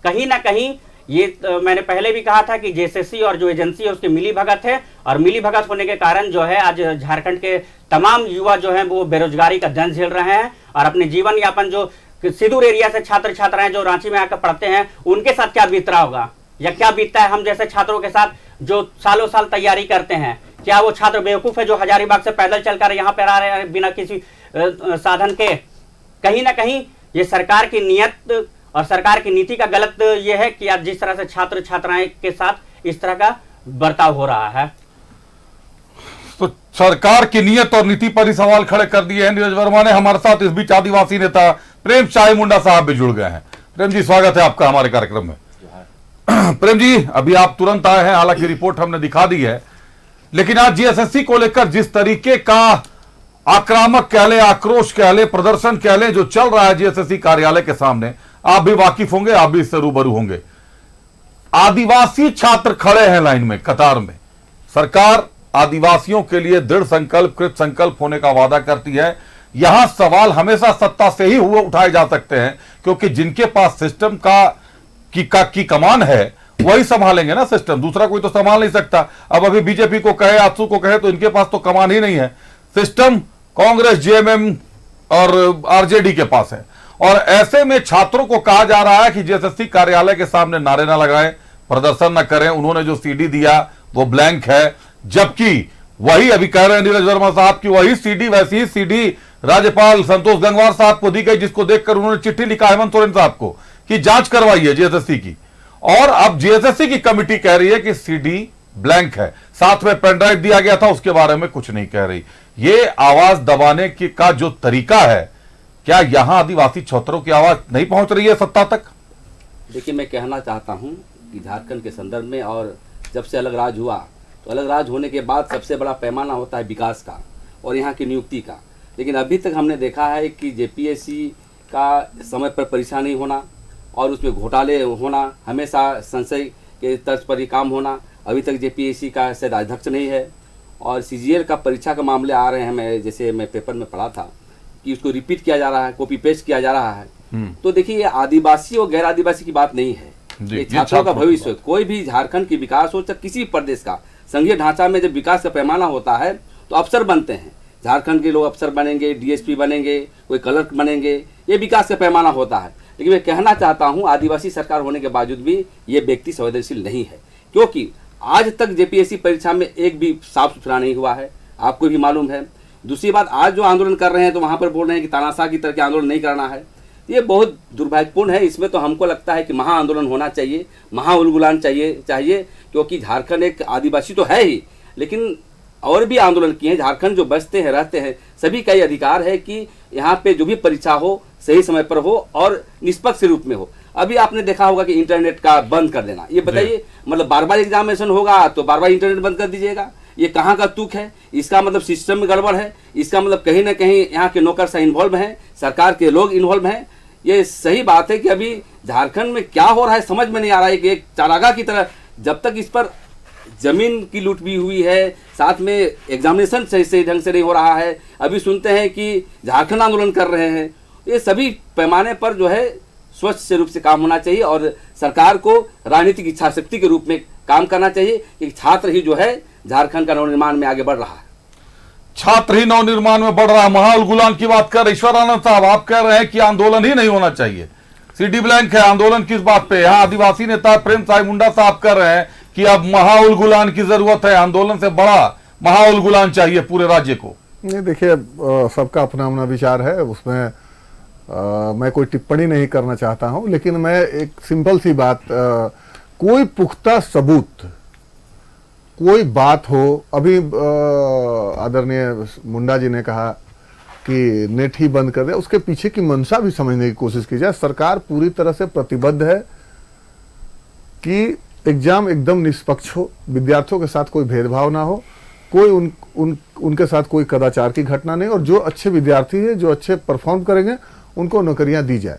कहीं ना कहीं ये मैंने पहले भी कहा था कि जेएसएससी और जो एजेंसी है उसकी मिली भगत है, और मिली भगत होने के कारण जो है आज झारखंड के तमाम युवा जो हैं वो बेरोजगारी का दंश झेल रहे हैं, और अपने जीवन यापन जो सुदूर एरिया से छात्र छात्राएं जो रांची में आकर पढ़ते हैं उनके साथ क्या बीत रहा होगा, या क्या बीतता है हम जैसे छात्रों के साथ जो सालों साल तैयारी करते हैं। क्या वो छात्र बेवकूफ है जो हजारीबाग से पैदल चलकर यहाँ पर आ रहे हैं बिना किसी साधन के? कहीं ना कहीं ये सरकार की नीयत और सरकार की नीति का गलत ये है कि आज जिस तरह से छात्र छात्राएं के साथ इस तरह का बर्ताव हो रहा है। तो सरकार की नीयत और नीति पर ही सवाल खड़े कर दिए हैं नीरज वर्मा ने। हमारे साथ इस बीच आदिवासी नेता प्रेम शाही मुंडा साहब भी जुड़ गए हैं। प्रेम जी, स्वागत है आपका हमारे कार्यक्रम में। प्रेम जी, अभी आप तुरंत आए हैं, हालांकि रिपोर्ट हमने दिखा दी है, लेकिन आज जेएसएससी को लेकर जिस तरीके का आक्रामक कह ले, आक्रोश कह ले, प्रदर्शन कह ले जो चल रहा है जेएसएससी कार्यालय के सामने, आप भी वाकिफ होंगे, आप भी इससे रूबरू होंगे। आदिवासी छात्र खड़े हैं लाइन में, कतार में। सरकार आदिवासियों के लिए दृढ़ संकल्प, कृत संकल्प होने का वादा करती है। यहां सवाल हमेशा सत्ता से ही हुए उठाए जा सकते हैं, क्योंकि जिनके पास सिस्टम की कमान है वही संभालेंगे ना सिस्टम, दूसरा कोई तो संभाल नहीं सकता। अब अभी बीजेपी को कहे, आजसू को कहे, तो इनके पास तो कमान ही नहीं है। सिस्टम कांग्रेस, जेएमएम और आरजेडी के पास है, और ऐसे में छात्रों को कहा जा रहा है कि जेएसएससी कार्यालय के सामने नारे ना लगाएं, प्रदर्शन ना करें। उन्होंने जो सीडी दिया वो ब्लैंक है, जबकि वही अभी कह रहे हैं नीरज वर्मा साहब की वही सीडी, वैसी ही सीडी राज्यपाल संतोष गंगवार साहब को दी गई, जिसको देखकर उन्होंने चिट्ठी लिखा हेमंत सोरेन साहब को कि जांच करवाइए जेएसएससी की। और अब जेएसएससी की कमेटी कह रही है कि सीडी ब्लैंक है, साथ में पेन ड्राइव दिया गया था, उसके बारे में कुछ नहीं कह रही। ये आवाज दबाने का जो तरीका है, क्या यहां आदिवासी छात्रों की आवाज नहीं पहुंच रही है सत्ता तक? देखिए, मैं कहना चाहता हूं कि झारखंड के संदर्भ में, और जब से अलग राज हुआ, तो अलग राज होने के बाद सबसे बड़ा पैमाना होता है विकास का और यहाँ की नियुक्ति का। लेकिन अभी तक हमने देखा है कि जेपीएससी का समय पर परीक्षा नहीं होना और उसमें घोटाले होना, हमेशा संशय के तर्ज पर ही काम होना। अभी तक जेपीएससी का शायद अध्यक्ष नहीं है, और सीजीएल का परीक्षा का मामले आ रहे हैं। मैं पेपर में पढ़ा था कि उसको रिपीट किया जा रहा है, कॉपी पेस्ट किया जा रहा है। तो देखिए, ये आदिवासी और गैर आदिवासी की बात नहीं है, ये छात्रों का भविष्य। कोई भी झारखंड की विकास हो, चाहे किसी भी प्रदेश का, संघीय ढांचा में जब विकास का पैमाना होता है तो अफसर बनते हैं। झारखंड के लोग अफसर बनेंगे, डीएसपी बनेंगे, कोई क्लर्क बनेंगे, ये विकास का पैमाना होता है। लेकिन मैं कहना चाहता हूँ, आदिवासी सरकार होने के बावजूद भी ये व्यक्ति संवेदनशील नहीं है, क्योंकि आज तक जेपीएससी परीक्षा में एक भी साफ सुथरा नहीं हुआ है, आपको भी मालूम है। दूसरी बात, आज जो आंदोलन कर रहे हैं तो वहाँ पर बोल रहे हैं कि तानाशाह की तरह के आंदोलन नहीं करना है। ये बहुत दुर्भाग्यपूर्ण है। इसमें तो हमको लगता है कि महा आंदोलन होना चाहिए, महा उलगुलान चाहिए, क्योंकि झारखंड एक आदिवासी तो है ही, लेकिन और भी आंदोलन किए हैं। झारखंड जो बसते हैं, रहते हैं, सभी का ये अधिकार है कि यहाँ पे जो भी परीक्षा हो सही समय पर हो और निष्पक्ष रूप में हो। अभी आपने देखा होगा कि इंटरनेट का बंद कर देना, ये बताइए, मतलब बार बार एग्जामिनेशन होगा तो बार बार इंटरनेट बंद कर दीजिएगा, ये कहाँ का तुक है? इसका मतलब सिस्टम में गड़बड़ है, इसका मतलब कहीं ना कहीं यहाँ के नौकरशाह इन्वॉल्व हैं, सरकार के लोग इन्वॉल्व हैं। ये सही बात है कि अभी झारखंड में क्या हो रहा है समझ में नहीं आ रहा है कि एक चारागाह की तरह, जब तक इस पर जमीन की लूट भी हुई है, साथ में एग्जामिनेशन सही ढंग से नहीं हो रहा है। अभी सुनते हैं कि झारखंड आंदोलन कर रहे हैं, ये सभी पैमाने पर जो है स्वच्छ से रूप से काम होना चाहिए और सरकार को राजनीतिक इच्छा शक्ति के रूप में काम करना चाहिए कि छात्र ही जो है झारखंड का नवनिर्माण में आगे बढ़ रहा है। छात्र ही नवनिर्माण में बढ़ रहा है। महाउलगुलान की बात कर ईश्वर आनंद साहब, आप कह रहे हैं कि आंदोलन ही नहीं होना चाहिए, सीडी ब्लैंक है, आंदोलन किस बात पे? यहाँ आदिवासी नेता प्रेम साई मुंडा साहब कर रहे हैं कि अब महाउलगुलान की जरूरत है, आंदोलन से बड़ा महाउलगुलान चाहिए पूरे राज्य को। नहीं, देखिए सबका अपना अपना विचार है, उसमें मैं कोई टिप्पणी नहीं करना चाहता हूं, लेकिन मैं एक सिंपल सी बात, कोई पुख्ता सबूत, कोई बात हो, अभी आदरणीय मुंडा जी ने कहा कि नेट ही बंद कर दे, उसके पीछे की मंशा भी समझने की कोशिश की जाए। सरकार पूरी तरह से प्रतिबद्ध है कि एग्जाम एकदम निष्पक्ष हो, विद्यार्थियों के साथ कोई भेदभाव ना हो, कोई उनके साथ कोई कदाचार की घटना नहीं, और जो अच्छे विद्यार्थी है, जो अच्छे परफॉर्म करेंगे, उनको नौकरियां दी जाए।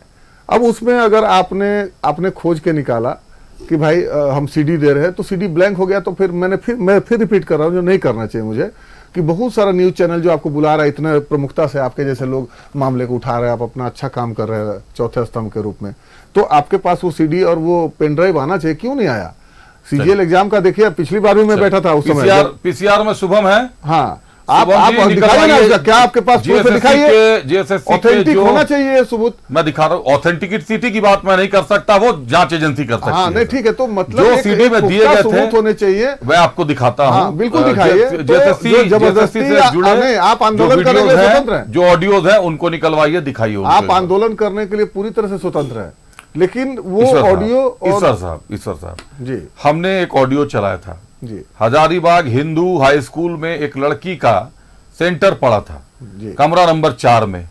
अब उसमें अगर आपने खोज के निकाला कि भाई हम सीडी दे रहे हैं तो सीडी ब्लैंक हो गया, तो फिर मैं फिर रिपीट कर रहा हूं, जो नहीं करना चाहिए मुझे, कि बहुत सारा न्यूज चैनल जो आपको बुला रहा है इतने प्रमुखता से, आपके जैसे लोग मामले को उठा रहे हैं, आप अपना अच्छा काम कर रहे हैं चौथे स्तंभ के रूप में, तो आपके पास वो सीडी और वो पेन ड्राइव आना चाहिए, क्यों नहीं आया? सीजीएल एग्जाम का देखिए, पिछली बार भी मैं बैठा था उस समय, पीसीआर में शुभम है। हाँ, आप दिखाइए ना इसका, क्या आपके पास प्रूफ दिखाइए, ऑथेंटिक होना चाहिए सबूत। मैं दिखा रहा हूँ, ऑथेंटिसिटी की बात मैं नहीं कर सकता, वो जांच एजेंसी कर सकती है। नहीं ठीक है, तो मतलब जो सीडी में दिए गए थे होने चाहिए, मैं आपको दिखाता हूँ। बिल्कुल दिखाइए, जबरदस्ती से जुड़े आप आंदोलन करने के लिए स्वतंत्र हैं, जो ऑडियोज है उनको निकलवाइए, दिखाइए। आप आंदोलन करने के लिए पूरी तरह से स्वतंत्र है, लेकिन वो ऑडियो। ईश्वर साहब जी, हमने एक ऑडियो चलाया था जी, हजारीबाग हिंदू हाई स्कूल में एक लड़की का सेंटर पड़ा था, कमरा नंबर 4 में।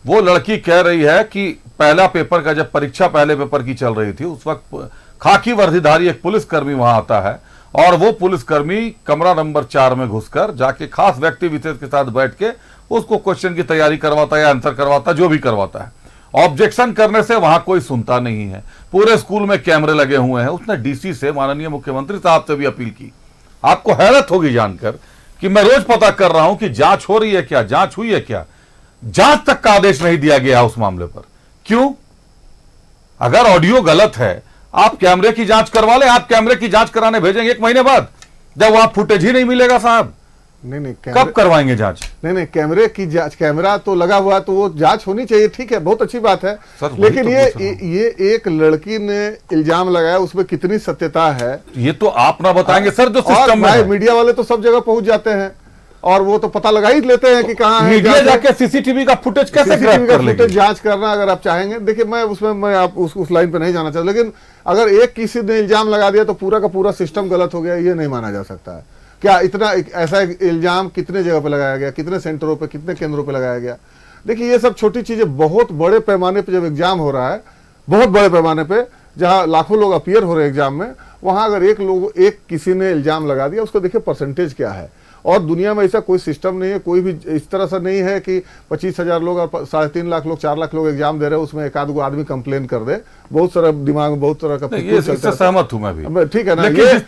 वो लड़की कह रही है कि पहला पेपर का, जब परीक्षा पहले पेपर की चल रही थी, उस वक्त खाकी वर्दीधारी एक पुलिसकर्मी वहां आता है, और वो पुलिसकर्मी कमरा नंबर 4 में घुसकर जाके खास व्यक्ति विशेष के साथ बैठ के उसको क्वेश्चन की तैयारी करवाता है या आंसर करवाता, जो भी करवाता है। ऑब्जेक्शन करने से वहां कोई सुनता नहीं है। पूरे स्कूल में कैमरे लगे हुए हैं। उसने डीसी से, माननीय मुख्यमंत्री साहब से भी अपील की। आपको हैरत होगी जानकर कि मैं रोज पता कर रहा हूं कि जांच हो रही है क्या, जांच हुई है क्या, जांच तक का आदेश नहीं दिया गया उस मामले पर। क्यों? अगर ऑडियो गलत है, आप कैमरे की जांच करवा लें। आप कैमरे की जांच कराने भेजेंगे 1 महीने बाद, जब वहां फुटेज ही नहीं मिलेगा साहब, नहीं कब करवाएंगे जांच? नहीं, कैमरे की जांच, कैमरा तो लगा हुआ, तो वो जांच होनी चाहिए, ठीक है, बहुत अच्छी बात है, लेकिन तो ये एक लड़की ने इल्जाम लगाया, उसमें कितनी सत्यता है ये तो आप ना बताएंगे सर। जो सिस्टम में मीडिया वाले तो सब जगह पहुंच जाते हैं और वो तो पता लगा ही लेते हैं कि कहाँ है। मीडिया जाके सीसीटीवी का फुटेज कैसे फुटेज जांच करना अगर आप चाहेंगे, देखिए मैं आप उस लाइन पे नहीं जाना चाहता, लेकिन अगर एक किसी ने इल्जाम लगा दिया तो पूरा का पूरा सिस्टम गलत हो गया, ये नहीं माना जा सकता है। क्या इतना ऐसा इल्जाम कितने जगह पे लगाया गया, कितने सेंटरों पे, कितने केंद्रों पे लगाया गया? देखिए ये सब छोटी चीजें, बहुत बड़े पैमाने पे जब एग्जाम हो रहा है, बहुत बड़े पैमाने पे, जहां लाखों लोग अपीयर हो रहे हैं एग्जाम में, वहां अगर एक किसी ने इल्जाम लगा दिया, उसको देखिए परसेंटेज क्या है। और दुनिया में ऐसा कोई सिस्टम नहीं है, कोई भी इस तरह से नहीं है कि 25,000 लोग और 3.5 लाख लोग, 4 लाख लोग एग्जाम दे रहे हैं, उसमें एक आध गो आदमी कंप्लेन कर दे। बहुत सारा दिमाग में बहुत तरह का, इससे सहमत हूं मैं भी, ठीक है ना। ये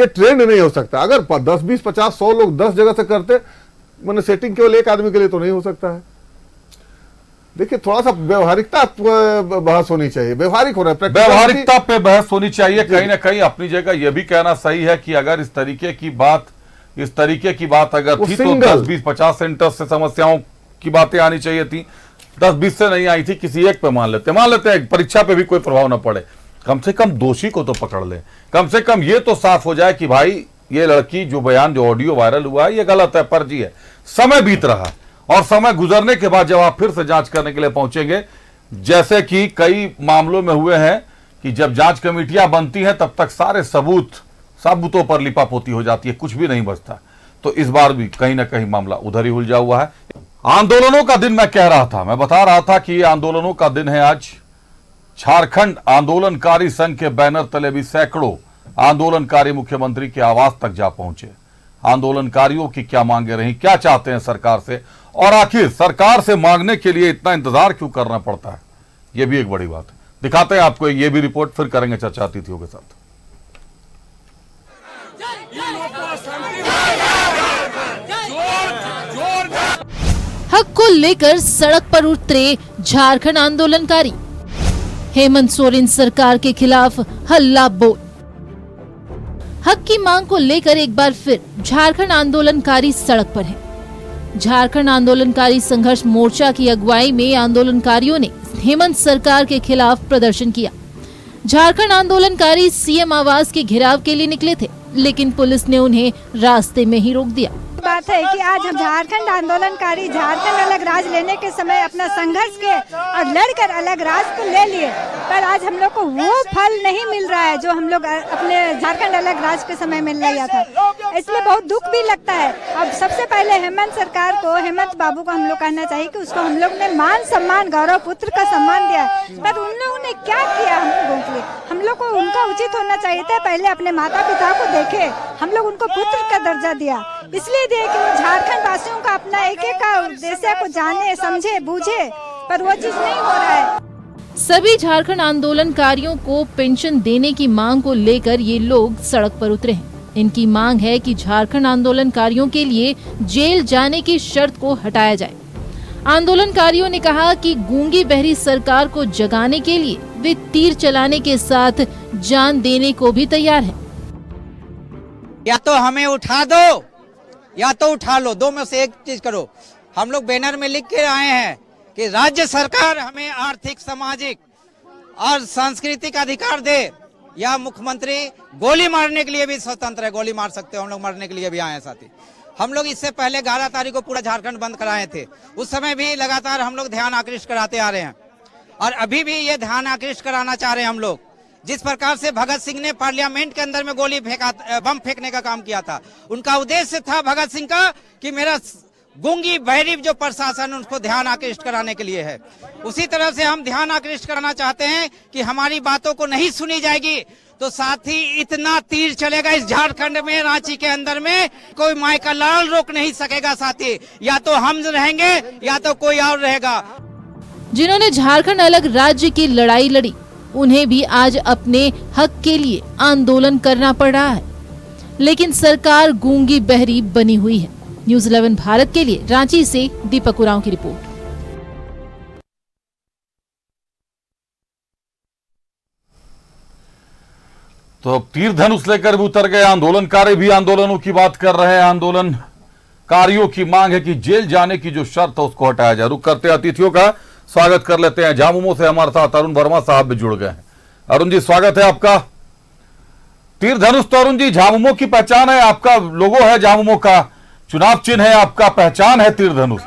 ट्रेंड नहीं हो सकता। अगर 10, 20, 50, 100 लोग 10 जगह से करते, मैंने सेटिंग केवल एक आदमी के लिए तो नहीं हो सकता है। देखिए थोड़ा सा व्यवहारिकता बहस होनी चाहिए, व्यवहारिक होना है, व्यवहारिकता पे बहस होनी चाहिए। कहीं ना कहीं अपनी जगह यह भी कहना सही है कि अगर इस तरीके की बात अगर थी तो 10, 20, 50 सेंटर से समस्याओं की बातें आनी चाहिए थी। 10, 20 से नहीं आई थी, किसी एक पे मान लेते हैं, परीक्षा पे भी कोई प्रभाव न पड़े, कम से कम दोषी को तो पकड़ ले। कम से कम ये तो साफ हो जाए कि भाई ये लड़की जो बयान, जो ऑडियो वायरल हुआ है, ये गलत है, फर्जी है। समय बीत रहा, और समय गुजरने के बाद जब आप फिर से जांच करने के लिए पहुंचेंगे, जैसे कि कई मामलों में हुए हैं कि जब जांच कमेटियां बनती हैं तब तक सारे सबूतों पर लिपापोती हो जाती है, कुछ भी नहीं बचता। तो इस बार भी कहीं ना कहीं मामला उधर ही उलझा हुआ है। आंदोलनों का दिन मैं कह रहा था, मैं बता रहा था कि ये आंदोलनों का दिन है आज। झारखंड आंदोलनकारी संघ के बैनर तले भी सैकड़ों आंदोलनकारी मुख्यमंत्री के आवास तक जा पहुंचे। आंदोलनकारियों की क्या मांगे रही, क्या चाहते हैं सरकार से, और आखिर सरकार से मांगने के लिए इतना इंतजार क्यों करना पड़ता है, यह भी एक बड़ी बात है। दिखाते हैं आपको ये भी रिपोर्ट, फिर करेंगे चर्चा अतिथियों के साथ। हक को लेकर सड़क पर उतरे झारखंड आंदोलनकारी। हेमंत सोरेन सरकार के खिलाफ हल्ला बोल। हक की मांग को लेकर एक बार फिर झारखंड आंदोलनकारी सड़क पर हैं। झारखंड आंदोलनकारी संघर्ष मोर्चा की अगुवाई में आंदोलनकारियों ने हेमंत सरकार के खिलाफ प्रदर्शन किया। झारखंड आंदोलनकारी सीएम आवास के घेराव के लिए निकले थे, लेकिन पुलिस ने उन्हें रास्ते में ही रोक दिया। बात है कि आज हम झारखंड आंदोलनकारी झारखंड अलग राज लेने के समय अपना संघर्ष के और लड़कर अलग राज को ले लिए, पर आज हम लोग को वो फल नहीं मिल रहा है जो हम लोग अपने झारखंड अलग राज के समय मिल रहा था। इसलिए बहुत दुख भी लगता है। अब सबसे पहले हेमंत सरकार को, हेमंत बाबू को हम लोग कहना चाहिए कि उसको हम लोग ने मान सम्मान, गौरव पुत्र का सम्मान दिया, पर उन लोगों ने क्या किया हम लोगों के लिए? हम लोग को उनका उचित होना चाहिए था, पहले अपने माता पिता को देखे, हम लोग उनको पुत्र का दर्जा दिया, इसलिए दिए कि वो झारखंड वासियों का अपना एक का उद्देश्य को जाने, समझे, बूझे, पर वो चीज नहीं हो रहा है। सभी झारखंड आंदोलनकारियों को पेंशन देने की मांग को लेकर ये लोग सड़क पर उतरे हैं। इनकी मांग है कि झारखंड आंदोलनकारियों के लिए जेल जाने की शर्त को हटाया जाए। आंदोलनकारियों ने कहा कि गूंगी बहरी सरकार को जगाने के लिए वे तीर चलाने के साथ जान देने को भी तैयार हैं। या तो हमें उठा दो या तो उठा लो, दो में से एक चीज करो। हम लोग बैनर में लिख के आए हैं कि राज्य सरकार हमें आर्थिक, सामाजिक और सांस्कृतिक अधिकार दे, या मुख्यमंत्री गोली मारने के लिए भी स्वतंत्र है, गोली मार सकते हो, हम लोग मरने के लिए भी आए हैं साथी। हम लोग इससे पहले 11 तारीख को पूरा झारखंड बंद कराए थे, उस समय भी लगातार हम लोग ध्यान आकृष्ट कराते आ रहे हैं और अभी भी ये ध्यान आकृष्ट कराना चाह रहे हैं हम लोग। जिस प्रकार से भगत सिंह ने पार्लियामेंट के अंदर में गोली फेंका, बम फेंकने का काम किया था, उनका उद्देश्य था भगत सिंह का कि मेरा गूंगी बहरी जो प्रशासन उसको ध्यान आकृष्ट कराने के लिए है। उसी तरह से हम ध्यान आकृष्ट कराना चाहते हैं कि हमारी बातों को नहीं सुनी जाएगी तो साथ ही इतना तीर चलेगा इस झारखंड में, रांची के अंदर में कोई माई का लाल रोक नहीं सकेगा साथी, या तो हम रहेंगे या तो कोई और रहेगा। जिन्होंने झारखंड अलग राज्य की लड़ाई लड़ी, उन्हें भी आज अपने हक के लिए आंदोलन करना पड़ रहा है, लेकिन सरकार गूंगी बहरी बनी हुई है। न्यूज़ 11 भारत के लिए रांची से दीपक उरांव की रिपोर्ट। तो अब तीर धनुष लेकर भी उतर गए आंदोलनकारी भी आंदोलनों की बात कर रहे हैं। आंदोलनकारियों की मांग है कि जेल जाने की जो शर्त है उसको हटाया जाए। रुक करते अतिथियों का स्वागत कर लेते हैं। झामुमो से हमारे साथ अरुण वर्मा साहब भी जुड़ गए हैं। अरुण जी, स्वागत है आपका। तीर धनुष तो अरुण जी झामुमो की पहचान है, आपका लोगो है, झामुमो का चुनाव चिन्ह है, आपका पहचान है तीर धनुष।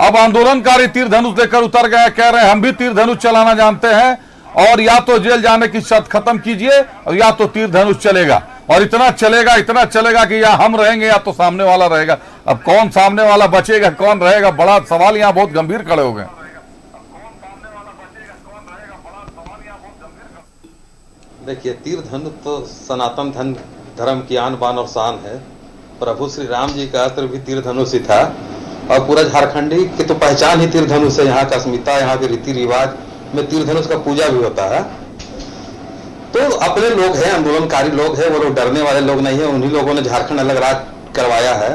अब आंदोलनकारी तीर धनुष लेकर उतर गए, कह रहे हैं हम भी तीर धनुष चलाना जानते हैं और या तो जेल जाने की शर्त खत्म कीजिए और या तो तीर धनुष चलेगा, और इतना चलेगा कि या हम रहेंगे या तो सामने वाला रहेगा। अब कौन सामने वाला बचेगा, कौन रहेगा, बड़ा सवाल यहाँ बहुत गंभीर खड़े हो गए। देखिए, तीर धनुष तो सनातन धर्म की आन बान और शान है। प्रभु श्री राम जी का अस्त्र भी तीर धनुष ही था और पूरा झारखंडी की तो पहचान ही तीर धनुष है। यहाँ का अस्मिता, यहाँ के रीति रिवाज में तीर धनुष का पूजा भी होता है। तो अपने लोग हैं, आंदोलनकारी लोग हैं, वो लोग डरने वाले लोग नहीं है। उन्हीं लोगों ने झारखंड अलग राज करवाया है,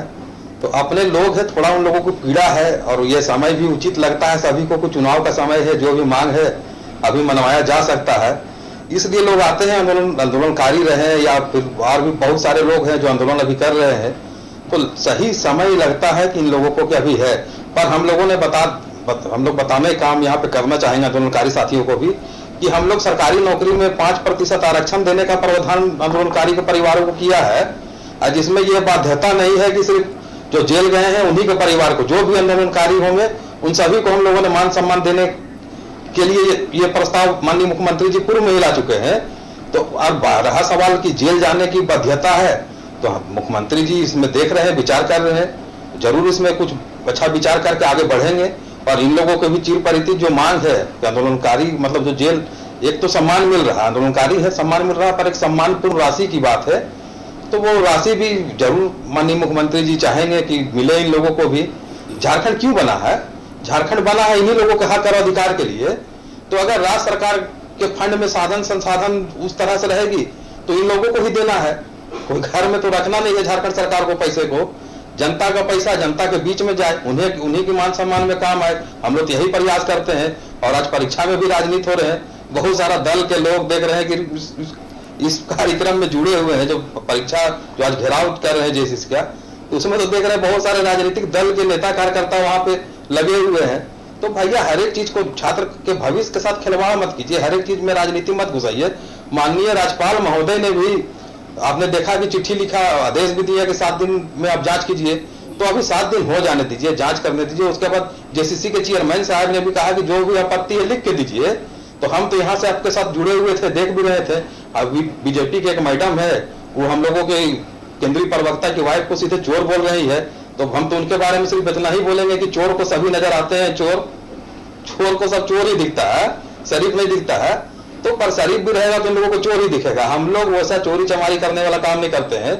तो अपने लोग हैं, थोड़ा उन लोगों को पीड़ा है और ये समय भी उचित लगता है सभी को। चुनाव का समय है, जो भी मांग है अभी मनवाया जा सकता है, इसलिए लोग आते हैं। आंदोलनकारी रहे या फिर और भी बहुत सारे लोग हैं जो आंदोलन अभी कर रहे हैं, तो सही समय लगता है कि इन लोगों को कि अभी है। पर हम लोगों ने हम लोग बताने काम यहाँ पे करना चाहेंगे आंदोलनकारी साथियों को भी कि हम लोग सरकारी नौकरी में 5% आरक्षण देने का प्रावधान आंदोलनकारी के परिवारों को किया है, जिसमें यह बाध्यता नहीं है कि सिर्फ जो जेल गए हैं उन्हीं के परिवार को, जो भी आंदोलनकारी होंगे उन सभी को हम लोगों ने मान सम्मान देने के लिए ये प्रस्ताव माननीय मुख्यमंत्री जी पूर्व में ही ला चुके हैं। तो अब रहा सवाल कि जेल जाने की बाध्यता है, तो मुख्यमंत्री जी इसमें देख रहे हैं, विचार कर रहे हैं, जरूर इसमें कुछ अच्छा विचार करके आगे बढ़ेंगे। और इन लोगों को भी चिर परिचित जो मांग है कि आंदोलनकारी मतलब जो जेल, एक तो सम्मान मिल रहा है, आंदोलनकारी है, सम्मान मिल रहा है, पर एक सम्मानपूर्ण राशि की बात है, तो वो राशि भी जरूर माननीय मुख्यमंत्री जी चाहेंगे कि मिले इन लोगों को भी। झारखंड क्यों बना है? झारखंड बना है इन्हीं लोगों के हक और अधिकार के लिए। तो अगर राज्य सरकार के फंड में साधन संसाधन उस तरह से रहेगी तो इन लोगों को ही देना है, कोई घर में तो रखना नहीं है झारखंड सरकार को पैसे को। जनता का पैसा जनता के बीच में जाए, उन्हीं के मान सम्मान में काम आए। हम लोग यही प्रयास करते हैं। और आज परीक्षा में भी राजनीति हो रहे हैं, बहुत सारा दल के लोग देख रहे हैं कि इस कार्यक्रम में जुड़े हुए हैं, जो परीक्षा जो आज घेराव कर रहे हैं जेसीसी का, उसमें तो देख रहे हैं बहुत सारे राजनीतिक दल के नेता कार्यकर्ता वहां पे लगे हुए हैं। तो भैया हर एक चीज को छात्र के भविष्य के साथ खिलवाड़ मत कीजिए, हर एक चीज में राजनीति मत घुसाइए। माननीय राज्यपाल महोदय ने भी आपने देखा कि चिट्ठी लिखा, आदेश भी दिया कि 7 दिन में आप जांच कीजिए। तो अभी 7 दिन हो जाने दीजिए, जांच करने दीजिए। उसके बाद जेसीसी के चेयरमैन साहब ने भी कहा कि जो भी आपत्ति है लिख के दीजिए। तो हम तो यहाँ से आपके साथ जुड़े हुए थे, देख भी रहे थे। अभी बीजेपी के एक मैडम है, वो हम लोगों के केंद्रीय प्रवक्ता की वाइफ को सीधे चोर बोल रही है। तो हम तो उनके बारे में सिर्फ इतना ही बोलेंगे कि चोर को सभी नजर आते हैं, चोर को सब चोर ही दिखता है, शरीफ नहीं दिखता है। तो पर शरीफ भी रहेगा तो इन लोगों को चोर ही दिखेगा। हम लोग वैसा चोरी चमारी करने वाला काम नहीं करते हैं।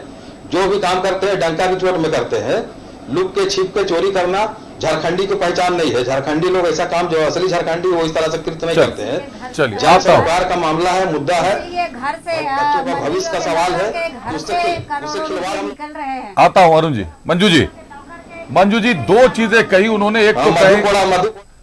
जो भी काम करते हैं डंका की चोट में करते हैं। लुक के छिप के चोरी करना झारखंडी की पहचान नहीं है। झारखंडी लोग ऐसा काम, जो असली झारखंडी वो इस तरह से कृत्य नहीं करते हैं। चलिए, जहाँ सरकार का मामला है, मुद्दा है, ये घर से बच्चों का भविष्य का सवाल है, उससे खिलवाड़ हम निकल रहे हैं। आता हूं अरुण जी। मंजू जी 2 चीजें कही उन्होंने।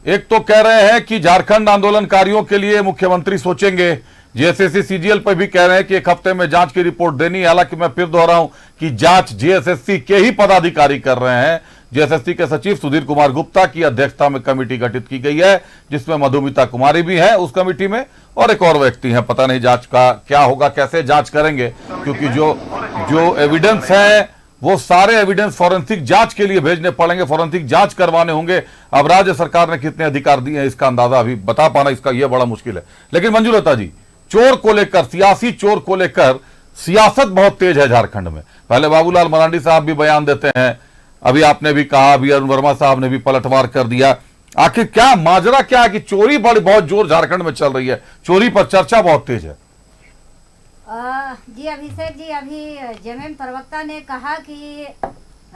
एक तो कह रहे हैं कि झारखंड आंदोलनकारियों के लिए मुख्यमंत्री सोचेंगे। जेएसएससी सीजीएल पर भी कह रहे हैं कि 1 हफ्ते में जांच की रिपोर्ट देनी। हालांकि मैं फिर दोहराऊं कि जांच जेएसएससी के ही पदाधिकारी कर रहे हैं। जेएसएससी के सचिव सुधीर कुमार गुप्ता की अध्यक्षता में कमेटी गठित की गई है, जिसमें मधुमिता कुमारी भी है उस कमेटी में, और एक और व्यक्ति है। पता नहीं जांच का क्या होगा, कैसे जांच करेंगे, क्योंकि जो एविडेंस है वो सारे एविडेंस फॉरेंसिक जांच के लिए भेजने पड़ेंगे, फॉरेंसिक जांच करवाने होंगे। अब राज्य सरकार ने कितने अधिकार दिए हैं इसका अंदाजा अभी बता पाना इसका यह बड़ा मुश्किल है। लेकिन मंजुलता जी, चोर को लेकर, सियासी चोर को लेकर सियासत बहुत तेज है झारखंड में। पहले बाबूलाल मरांडी साहब भी बयान देते हैं, अभी आपने भी कहा, अभी अरुण वर्मा साहब ने भी पलटवार कर दिया। आखिर क्या माजरा क्या है कि चोरी बड़ी बहुत जोर झारखंड में चल रही है, चोरी पर चर्चा बहुत तेज है। जी अभिषेक जी, अभी जेएमएम प्रवक्ता ने कहा कि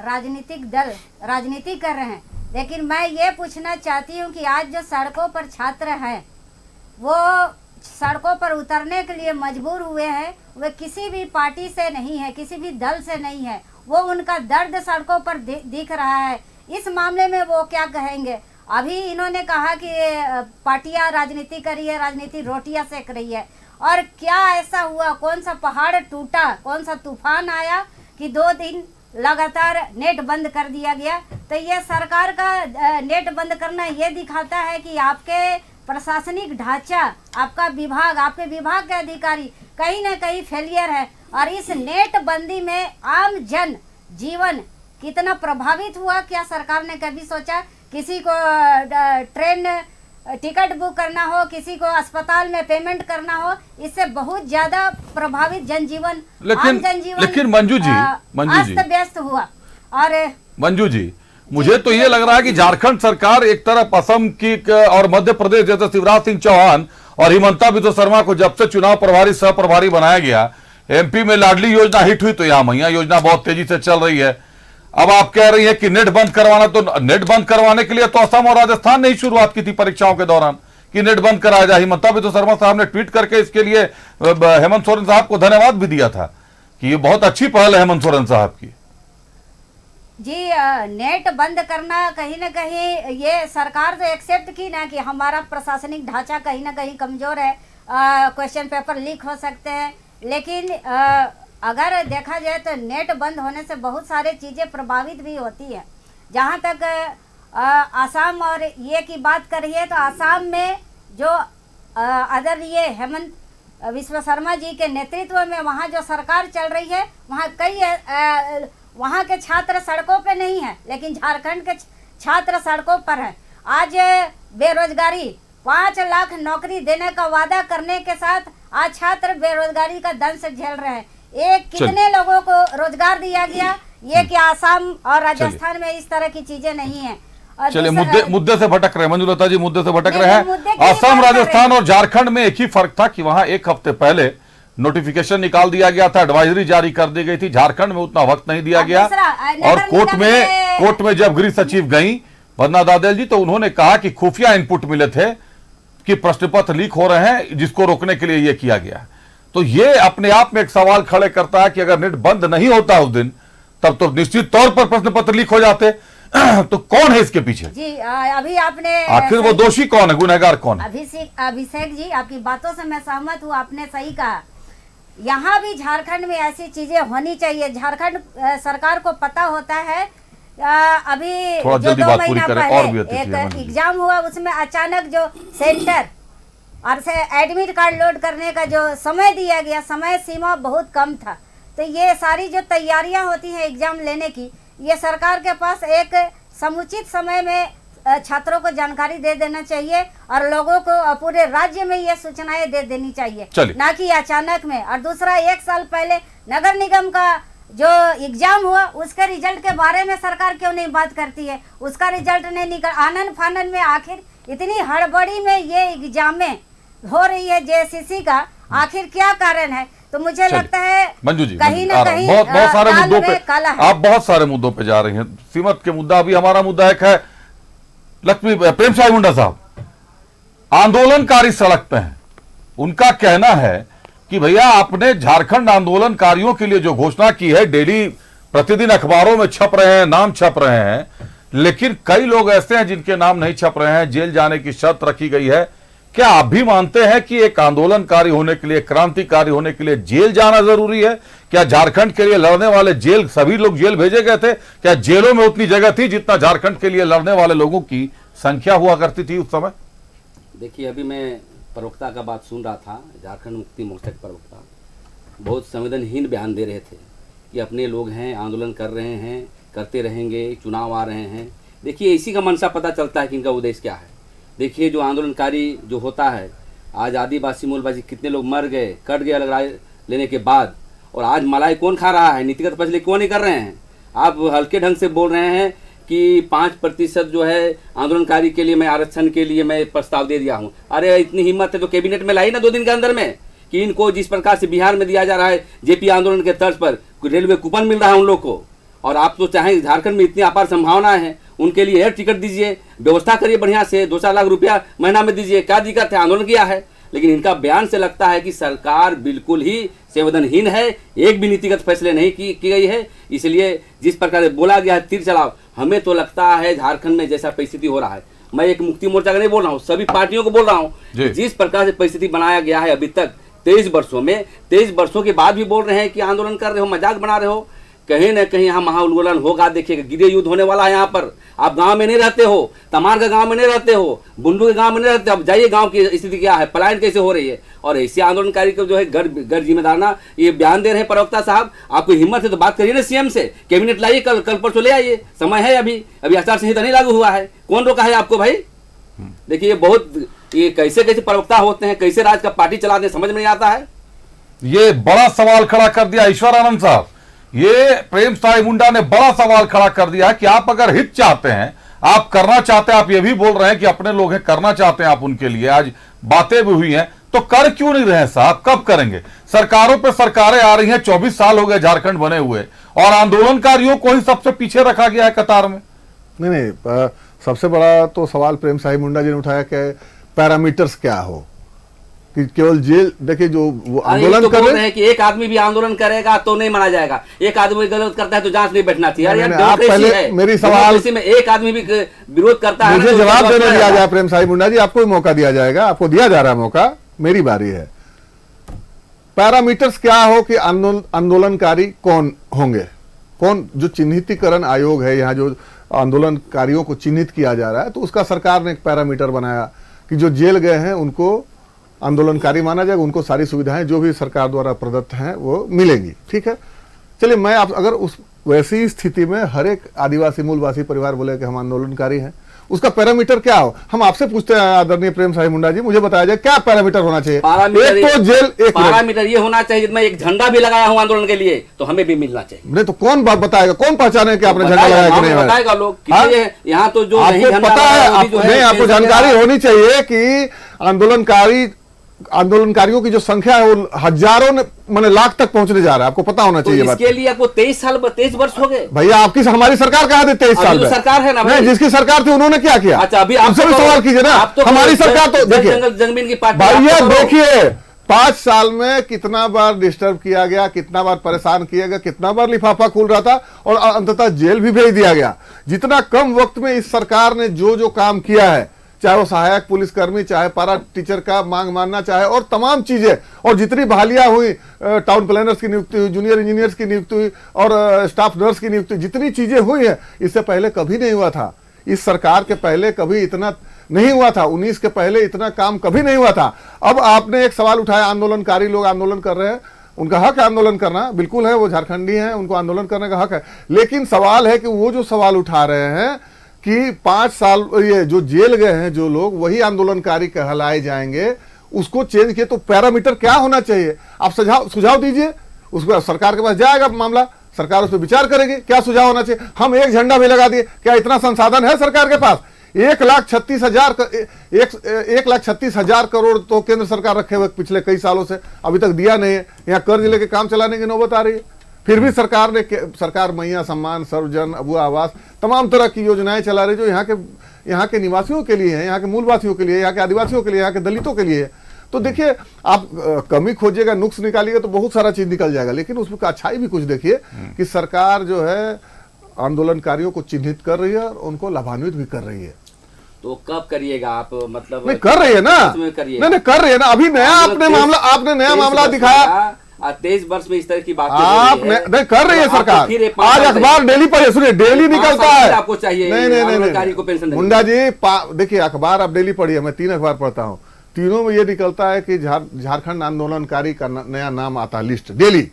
राजनीतिक दल राजनीति कर रहे हैं, लेकिन मैं ये पूछना चाहती हूँ कि आज जो सड़कों पर छात्र हैं वो सड़कों पर उतरने के लिए मजबूर हुए हैं, वे किसी भी पार्टी से नहीं है, किसी भी दल से नहीं है। वो उनका दर्द सड़कों पर दिख रहा है। इस मामले में वो क्या कहेंगे? अभी इन्होंने कहा कि पार्टियां राजनीति कर रही है, राजनीति रोटियां सेक रही है। और क्या ऐसा हुआ, कौन सा पहाड़ टूटा, कौन सा तूफान आया कि 2 दिन लगातार नेट बंद कर दिया गया? तो ये सरकार का नेट बंद करना ये दिखाता है कि आपके प्रशासनिक ढांचा, आपका विभाग, आपके विभाग के अधिकारी कहीं ना कहीं फेलियर है। और इस नेट बंदी में आम जन जीवन कितना प्रभावित हुआ, क्या सरकार ने कभी सोचा? किसी को ट्रेन टिकट बुक करना हो, किसी को अस्पताल में पेमेंट करना हो, इससे बहुत ज्यादा प्रभावित जनजीवन, आम जनजीवन। लेकिन मंजू जी अस्त व्यस्त हुआ। और मंजू जी, मुझे तो ये लग रहा है कि झारखंड सरकार एक तरफ असम की और मध्य प्रदेश जैसे शिवराज सिंह चौहान और हिमंता बिस्वा शर्मा को जब से चुनाव प्रभारी सह प्रभारी बनाया गया, एमपी में लाडली योजना हिट हुई तो यहाँ मैया योजना बहुत तेजी से चल रही है। अब आप कह रही है कि नेट बंद करवाना, तो नेट बंद करवाने के लिए तो असम और राजस्थान ने ही शुरुआत की थी परीक्षाओं के दौरान कि नेट बंद कराया जाए। हिमंता बिस्वा शर्मा साहब ने ट्वीट करके इसके लिए हेमंत सोरेन साहब को धन्यवाद भी दिया था कि ये बहुत अच्छी पहल है हेमंत सोरेन साहब की। जी नेट बंद करना कहीं ना कहीं ये सरकार तो एक्सेप्ट की ना कि हमारा प्रशासनिक ढांचा कहीं ना कहीं कमजोर है, क्वेश्चन पेपर लीक हो सकते हैं। लेकिन अगर देखा जाए तो नेट बंद होने से बहुत सारे चीज़ें प्रभावित भी होती है। जहाँ तक आसाम और ये की बात करिए तो आसाम में जो आदरणीय हेमंत बिस्वा शर्मा जी के नेतृत्व में वहाँ जो सरकार चल रही है, वहाँ कई वहाँ के छात्र सड़कों पे नहीं है, लेकिन झारखंड के छात्र सड़कों पर हैं। आज बेरोजगारी 5 लाख नौकरी देने का वादा करने के साथ आज छात्र बेरोजगारी का दंश झेल रहे हैं। कितने लोगों को रोजगार दिया गया, ये कि आसाम और राजस्थान में इस तरह की चीजें नहीं है। चलिए मुद्दे से भटक रहे हैं मंजुलता जी, मुद्दे से भटक रहे हैं। असम, राजस्थान और झारखंड में एक ही फर्क था कि वहां 1 हफ्ते पहले नोटिफिकेशन निकाल दिया गया था, एडवाइजरी जारी कर दी गई थी। झारखंड में उतना वक्त नहीं दिया गया। और कोर्ट में जब गृह सचिव गई वंदना दादेल जी, तो उन्होंने कहा कि खुफिया इनपुट मिले थे कि प्रश्न पत्र लीक हो रहे हैं, जिसको रोकने के लिए यह किया गया। तो ये अपने आप में एक सवाल खड़े करता है कि अगर नेट बंद नहीं होता उस दिन तब तो निश्चित तौर पर प्रश्न पत्र लीक हो जाते। तो कौन है इसके पीछे? जी अभी आपने आखिर वो दोषी कौन है, गुनहगार कौन है? अभिषेक जी, आपकी बातों से मैं सहमत हूँ, आपने सही कहा। यहाँ भी झारखंड में ऐसी चीजें होनी चाहिए। झारखंड सरकार को पता होता है अभी जो 2 महीना पहले एक एग्जाम हुआ, उसमें अचानक जो सेंटर और से एडमिट कार्ड लोड करने का जो समय दिया गया, समय सीमा बहुत कम था। तो ये सारी जो तैयारियां होती हैं एग्जाम लेने की, ये सरकार के पास एक समुचित समय में छात्रों को जानकारी दे देना चाहिए और लोगों को पूरे राज्य में ये सूचनाएं दे देनी चाहिए, ना कि अचानक में। और दूसरा, 1 साल पहले नगर निगम का जो एग्जाम हुआ, उसके रिजल्ट के बारे में सरकार क्यों नहीं बात करती है? उसका रिजल्ट नहीं निकल, आनन फानन में आखिर इतनी हड़बड़ी में ये एग्जाम में हो रही है जेएसएससी का, आखिर क्या कारण है? तो मुझे लगता है मंजू जी, कहीं ना कहीं बहुत सारे मुद्दों पे आप बहुत सारे मुद्दों पे जा रही हैं। सीमत के मुद्दा, अभी हमारा मुद्दा एक है लक्ष्मी प्रेमसाई मुंडा साहब आंदोलनकारी सड़क पे हैं। उनका कहना है कि भैया आपने झारखंड आंदोलनकारियों के लिए जो घोषणा की है, डेली प्रतिदिन अखबारों में छप रहे हैं, नाम छप रहे हैं, लेकिन कई लोग ऐसे हैं जिनके नाम नहीं छप रहे हैं, जेल जाने की शर्त रखी गई है। क्या आप भी मानते हैं कि एक आंदोलनकारी होने के लिए, क्रांतिकारी होने के लिए जेल जाना जरूरी है? क्या झारखंड के लिए लड़ने वाले जेल, सभी लोग जेल भेजे गए थे? क्या जेलों में उतनी जगह थी जितना झारखंड के लिए लड़ने वाले लोगों की संख्या हुआ करती थी उस समय? देखिए, अभी मैं प्रवक्ता का बात सुन रहा था, झारखंड मुक्ति मोर्चा के प्रवक्ता बहुत संवेदनहीन बयान दे रहे थे कि अपने लोग हैं, आंदोलन कर रहे हैं, करते रहेंगे, चुनाव आ रहे हैं। देखिए, इसी का मंशा पता चलता है कि इनका उद्देश्य क्या है। देखिए, जो आंदोलनकारी जो होता है, आज आदिवासी मूलवासी कितने लोग मर गए, कट गए अलग राज लेने के बाद, और आज मलाई कौन खा रहा है? नीतिगत फैसले क्यों नहीं कर रहे हैं? आप हल्के ढंग से बोल रहे हैं कि 5% जो है आंदोलनकारी के लिए, मैं आरक्षण के लिए मैं प्रस्ताव दे दिया हूं। अरे इतनी हिम्मत है तो कैबिनेट में लाई ना 2 दिन के अंदर में, कि इनको जिस प्रकार से बिहार में दिया जा रहा है जेपी आंदोलन के तर्ज पर रेलवे कूपन मिल रहा है उन लोग को, और आप तो चाहें झारखंड में इतनी अपार संभावनाएं हैं, उनके लिए एयर टिकट दीजिए, व्यवस्था करिए बढ़िया से, 2-4 लाख रुपया महीना में दीजिए, क्या दिक्कत है? आंदोलन किया है। लेकिन इनका बयान से लगता है कि सरकार बिल्कुल ही संवेदनहीन है, एक भी नीतिगत फैसले नहीं की गई है। इसलिए जिस प्रकार से बोला गया है तीर चलाओ, हमें तो लगता है झारखंड में जैसा परिस्थिति हो रहा है, मैं एक मुक्ति मोर्चा का नहीं बोल रहा हूँ, सभी पार्टियों को बोल रहा हूँ, जिस प्रकार से परिस्थिति बनाया गया है अभी तक 23 वर्षों में, 23 वर्षों के बाद भी बोल रहे हैं कि आंदोलन कर रहे हो, मजाक बना रहे हो। कहीं ना कहीं यहाँ महाआंदोलन होगा। देखिएगा, गिरे युद्ध होने वाला है यहाँ पर। आप गांव में नहीं रहते हो, तमार के गांव में नहीं रहते हो, बुंडू के गांव में नहीं रहते, अब जाइए गांव की स्थिति क्या है, पलायन कैसे हो रही है। और ऐसे आंदोलनकारी को जो है गैर जिम्मेदार ना ये बयान दे रहे हैं प्रवक्ता साहब। आपको हिम्मत है तो बात करिए ना सीएम से, कैबिनेट लाइए, कल परसों ले आइए, समय है अभी आचार संहिता नहीं लागू हुआ है, कौन रोका है आपको भाई? देखिए, ये कैसे प्रवक्ता होते हैं, कैसे राज का पार्टी चलाते हैं, समझ में नहीं आता है। ये बड़ा सवाल खड़ा कर दिया ईश्वर आनंद साहब, ये प्रेमसाई मुंडा ने बड़ा सवाल खड़ा कर दिया है कि आप अगर हित चाहते हैं, आप करना चाहते हैं, आप ये भी बोल रहे हैं कि अपने लोग हैं, करना चाहते हैं आप उनके लिए, आज बातें भी हुई हैं, तो कर क्यों नहीं रहे साहब? कब करेंगे? सरकारों पे सरकारें आ रही हैं, 24 साल हो गए झारखंड बने हुए, और आंदोलनकारियों को ही सबसे पीछे रखा गया है कतार में। नहीं, सबसे बड़ा तो सवाल प्रेमसाई मुंडा जी ने उठाया कि पैरामीटर्स क्या हो, कि केवल जेल। देखिए, जो वो आंदोलन तो कर रहे हैं कि एक आदमी भी आंदोलन करेगा तो नहीं माना जाएगा, एक आदमी गलत करता है तो जांच नहीं बैठना चाहिए। आप पहले मेरी सवाल में एक आदमी भी विरोध करता है, मुझे जवाब देने दिया जाए प्रेमसाई मुंडा जी, आपको मौका दिया जाएगा, आपको दिया जा रहा है मौका, मेरी बारी है। पैरामीटर्स क्या हो कि आंदोलनकारी कौन होंगे, कौन जो चिन्हितीकरण आयोग है, यहाँ जो आंदोलनकारियों को चिन्हित किया जा रहा है, तो उसका सरकार ने एक पैरामीटर बनाया कि जो जेल गए हैं उनको आंदोलनकारी माना जाएगा, उनको सारी सुविधाएं जो भी सरकार द्वारा प्रदत्त हैं वो मिलेंगी। ठीक है, चलिए, मैं आप अगर उस वैसी स्थिति में हर एक आदिवासी मूलवासी परिवार बोले कि हम आंदोलनकारी हैं, उसका पैरामीटर क्या हो? हम आपसे पूछते हैं आदरणीय प्रेमसाई मुंडा जी, मुझे बताया जाए क्या पैरामीटर होना चाहिए? एक तो जेल, एक पैरामीटर ये होना चाहिए, मैं एक झंडा भी लगाया हूँ आंदोलन के लिए तो हमें भी मिलना चाहिए। नहीं तो कौन बात बताएगा, कौन पहचाने कि आपने झंडा लगाया कि नहीं बताएगा? लोग यहाँ तो जो आपको पता है, आपको जानकारी होनी चाहिए कि आंदोलनकारियों की जो संख्या है वो हजारों माने लाख तक पहुंचने जा रहा है, आपको पता होना चाहिए। तो इसके लिए आपको 23 वर्ष हो गए भैया, आपकी हमारी सरकार कहाँ थी 23 साल में? सरकार है ना नहीं, जिसकी सरकार थी उन्होंने क्या किया? अच्छा, अभी आपसे भी सवाल कीजिए ना। हमारी सरकार तो देखिए जमीन की पार्टी, भैया देखिए, 5 साल में कितना बार डिस्टर्ब किया गया, कितना बार परेशान किया गया, कितना बार लिफाफा खुल रहा था और अंततः जेल भी भेज दिया गया। जितना कम वक्त में इस सरकार ने जो काम किया है, चाहे वो सहायक पुलिसकर्मी, चाहे पारा टीचर का मांग मानना, चाहे और तमाम चीजें, और जितनी बहालियां हुई, टाउन प्लानर्स की नियुक्ति हुई, जूनियर इंजीनियर्स की नियुक्ति हुई और स्टाफ नर्स की नियुक्ति, जितनी चीजें हुई है इससे पहले कभी नहीं हुआ था। इस सरकार के पहले कभी इतना नहीं हुआ था, 19 के पहले इतना काम कभी नहीं हुआ था। अब आपने एक सवाल उठाया, आंदोलनकारी लोग आंदोलन कर रहे हैं, उनका हक है आंदोलन करना, बिल्कुल है, वो झारखंडी हैं, उनको आंदोलन करने का हक है। लेकिन सवाल है कि वो जो सवाल उठा रहे हैं कि 5 साल ये जो जेल गए हैं जो लोग, वही आंदोलनकारी कहलाए जाएंगे, उसको चेंज किए तो पैरामीटर क्या होना चाहिए? आप सुझाव दीजिए, उसको सरकार के पास जाएगा मामला, सरकार उस पर विचार करेगी क्या सुझाव होना चाहिए। हम एक झंडा भी लगा दिए, क्या इतना संसाधन है सरकार के पास? 1,36,000 करोड़ तो केंद्र सरकार रखे हुए पिछले कई सालों से, अभी तक दिया नहीं है। यहाँ कर्ज लेके काम चलाने की नौबत आ रही है, फिर भी सरकार मैया सम्मान, सर्वजन, अबुआ आवास, तमाम तरह की योजनाएं चला रही जो यहाँ के निवासियों के लिए है, यहाँ के मूलवासियों के लिए, यहाँ के आदिवासियों के लिए, यहाँ के दलितों के लिए है। तो देखिए, आप कमी खोजिएगा, नुक्स निकालिएगा तो बहुत सारा चीज निकल जाएगा, लेकिन उसमें अच्छाई भी कुछ देखिए कि सरकार जो है आंदोलनकारियों को चिन्हित कर रही है और उनको लाभान्वित भी कर रही है। तो कब करिएगा आप? मतलब नहीं कर रही है ना, नहीं कर रही है ना। अभी नया आपने नया मामला दिखाया, 23 वर्ष में इस तरह की बात नहीं कर रही है सरकार। आज अखबार डेली पढ़िए, सुनिए, डेली निकलता है आपको चाहिए। नहीं मुंडा जी, देखिए अखबार आप डेली पढ़िए, मैं 3 अखबार पढ़ता हूँ, तीनों में ये निकलता है कि झारखंड आंदोलनकारी का नया नाम आता है list daily,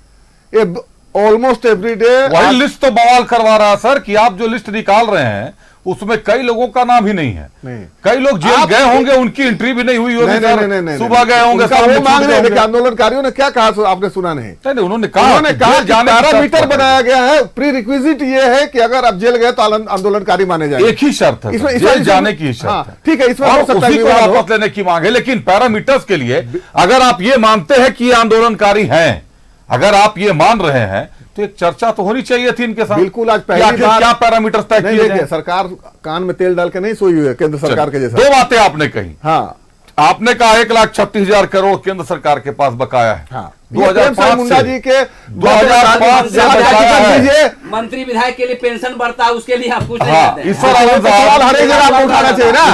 almost every day. वही लिस्ट तो बवाल करवा रहा है सर कि आप जो लिस्ट निकाल रहे हैं उसमें कई लोगों का नाम ही नहीं है। कई लोग जेल गए होंगे, उनकी एंट्री भी नहीं हुई होगी, सुबह गए होंगे, आंदोलनकारियों ने क्या कहा आपने सुना नहीं? उन्होंने कहा पैरामीटर बनाया गया है, प्री रिक्विजिट ये है कि अगर आप जेल गए तो आंदोलनकारी माने जाएंगे। एक ही शर्त है, जेल जाने की शर्त है, ठीक है, इसमें उसी को वापस लेने की मांग है। लेकिन पैरामीटर्स के लिए अगर आप ये मानते हैं कि ये आंदोलनकारी हैं, अगर आप ये मान रहे हैं तो एक चर्चा तो होनी चाहिए थी इनके साथ। बिल्कुल, आज पहली बार क्या पैरामीटर्स तय किए गए? सरकार कान में तेल डाल के नहीं सोई हुई है केंद्र सरकार के जैसा। 2 बातें आपने कही। हाँ, आपने कहा 1,36,000 करोड़ केंद्र सरकार के पास बकाया है। हाँ, 2005 मुंडा जी के 2005 से मंत्री विधायक के लिए पेंशन बढ़ता है, उसके लिए आप पूछ रहे हैं। ईश्वर आनंद साहब, हर एक जगह आपको उठाना चाहिए ना,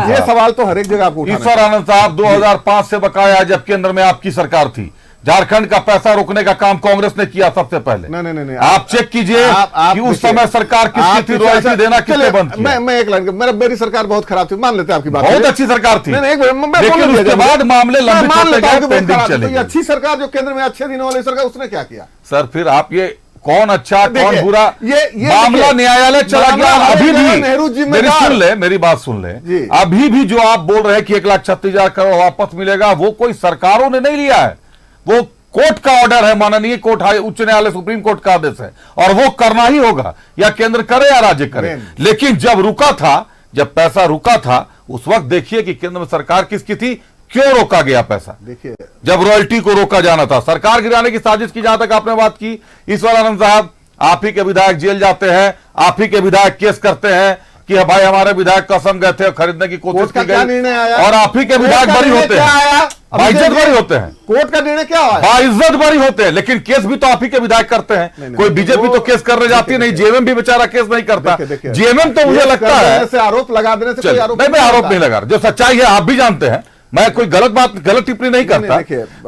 ये सवाल तो हर एक जगह आपको उठाना। ईश्वर आनंद साहब, 2005 से बकाया जब केंद्र में आपकी सरकार थी। झारखंड का पैसा रोकने का काम कांग्रेस ने किया सबसे पहले। नहीं, आप चेक कीजिए कि उस समय सरकार किसकी थी, रॉयल्टी देना किसने बंद किया। मैं एक लाइन, मेरी सरकार बहुत खराब थी, मान लेते हैं आपकी बात, बहुत अच्छी सरकार थी, लेकिन उसके बाद मामले लंबित होते गए, पेंडिंग चले गए। अच्छी सरकार जो केंद्र में अच्छे दिनों वाली सरकार, उसने क्या किया? सर फिर आप ये कौन अच्छा कौन बुरा, ये मामला न्यायालय चला गया। अभी भी नेहरू जी मेरी बात सुन ले, अभी भी जो आप बोल रहे हैं कि 1,36,000 करोड़ वापस मिलेगा, वो कोई सरकारों ने नहीं लिया है, वो कोर्ट का ऑर्डर है, माननीय कोर्ट, उच्च न्यायालय, सुप्रीम कोर्ट का आदेश है, और वो करना ही होगा, या केंद्र करे या राज्य करे। लेकिन जब रुका था, जब पैसा रुका था, उस वक्त देखिए कि केंद्र में सरकार किसकी थी, क्यों रोका गया पैसा? देखिए, जब रॉयल्टी को रोका जाना था, सरकार गिराने की साजिश की, जहां तक आपने बात की ईश्वर आनंद साहब, आप ही के विधायक जेल जाते हैं, आप ही के विधायक केस करते हैं कि भाई हमारे विधायक कसम गए थे, खरीदने की कोशिश की गई, और आप ही के विधायक बरी होते हैं, बाइज्जत बरी होते हैं। कोर्ट का निर्णय क्या हुआ? बाइज्जत बरी होते हैं, लेकिन केस भी तो आप ही के विधायक करते हैं। कोई बीजेपी तो केस करने जाती नहीं, जेएमएम भी बेचारा केस नहीं करता। जेएमएम तो मुझे लगता है आरोप लगा देने से कोई आरोप नहीं, मैं आरोप नहीं लगा, जो सच्चाई है आप भी जानते हैं, मैं कोई गलत टिप्पणी नहीं करता।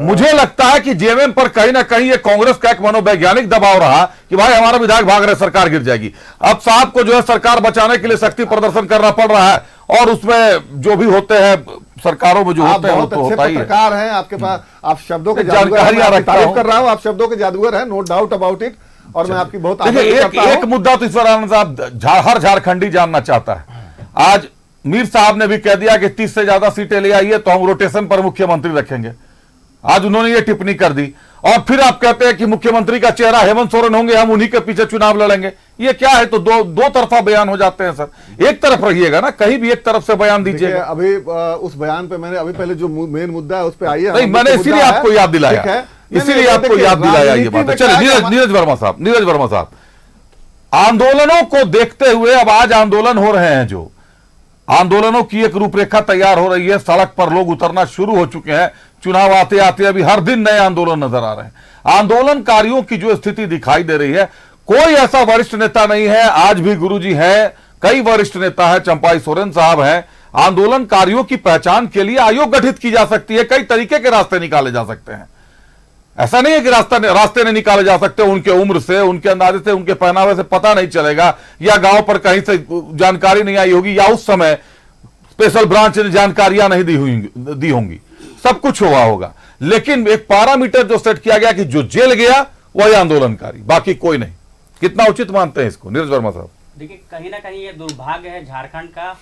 मुझे लगता है कि जेएमएम पर कहीं ना कहीं ये कांग्रेस का एक मनोवैज्ञानिक दबाव रहा कि भाई हमारा विधायक भाग रहे, सरकार गिर जाएगी। अब साहब को जो है सरकार बचाने के लिए शक्ति प्रदर्शन करना पड़ रहा है, और उसमें जो भी होते हैं सरकारों में जो होते हैं, वो तो होता ही है। पत्रकार हैं आपके पास, आप शब्दों के जानकारी तारीफ कर रहा हूं, आप शब्दों के जादूगर हैं, नो डाउट अबाउट इट, और मैं आपकी बहुत एक मुद्दा तो ईश्वर आनंद साहब हर झारखंडी जानना चाहता है। आज मीर साहब ने भी कह दिया कि 30 से ज्यादा सीटें ले आइए तो हम रोटेशन पर मुख्यमंत्री रखेंगे। आज उन्होंने ये टिप्पणी कर दी, और फिर आप कहते हैं कि मुख्यमंत्री का चेहरा हेमंत सोरेन होंगे, हम उन्हीं के पीछे चुनाव लड़ेंगे। ये क्या है? तो दो तरफा बयान हो जाते हैं सर। एक तरफ रहिएगा ना, कहीं भी एक तरफ से बयान दीजिएगा। अभी उस बयान पे मैंने अभी पहले जो मेन मुद्दा है उस पे आइए। नहीं, मैंने इसीलिए आपको याद दिलाया, इसीलिए आपको याद दिलाया ये बात। चलिए नीरज वर्मा साहब, आंदोलनों को देखते हुए अब आज आंदोलन हो रहे हैं, जो आंदोलनों की एक रूपरेखा तैयार हो रही है, सड़क पर लोग उतरना शुरू हो चुके हैं, चुनाव आते आते अभी हर दिन नए आंदोलन नजर आ रहे हैं। आंदोलनकारियों की जो स्थिति दिखाई दे रही है, कोई ऐसा वरिष्ठ नेता नहीं है, आज भी गुरुजी है, कई वरिष्ठ नेता है, चंपाई सोरेन साहब हैं। आंदोलनकारियों की पहचान के लिए आयोग गठित की जा सकती है, कई तरीके के रास्ते निकाले जा सकते हैं। ऐसा नहीं है कि रास्ते नहीं निकाले जा सकते, उनके उम्र से, उनके अंदाजे से, उनके पहनावे से पता नहीं चलेगा, या गांव पर कहीं से जानकारी नहीं आई होगी, या उस समय स्पेशल ब्रांच ने जानकारियां नहीं दी होंगी, सब कुछ हुआ होगा। लेकिन एक पैरामीटर जो सेट किया गया कि जो जेल गया वही आंदोलनकारी, बाकी कोई नहीं। कितना उचित मानते हैं इसको नीरज वर्मा साहब? देखिए, कहीं ना कहीं ये दुर्भाग्य है झारखंड का।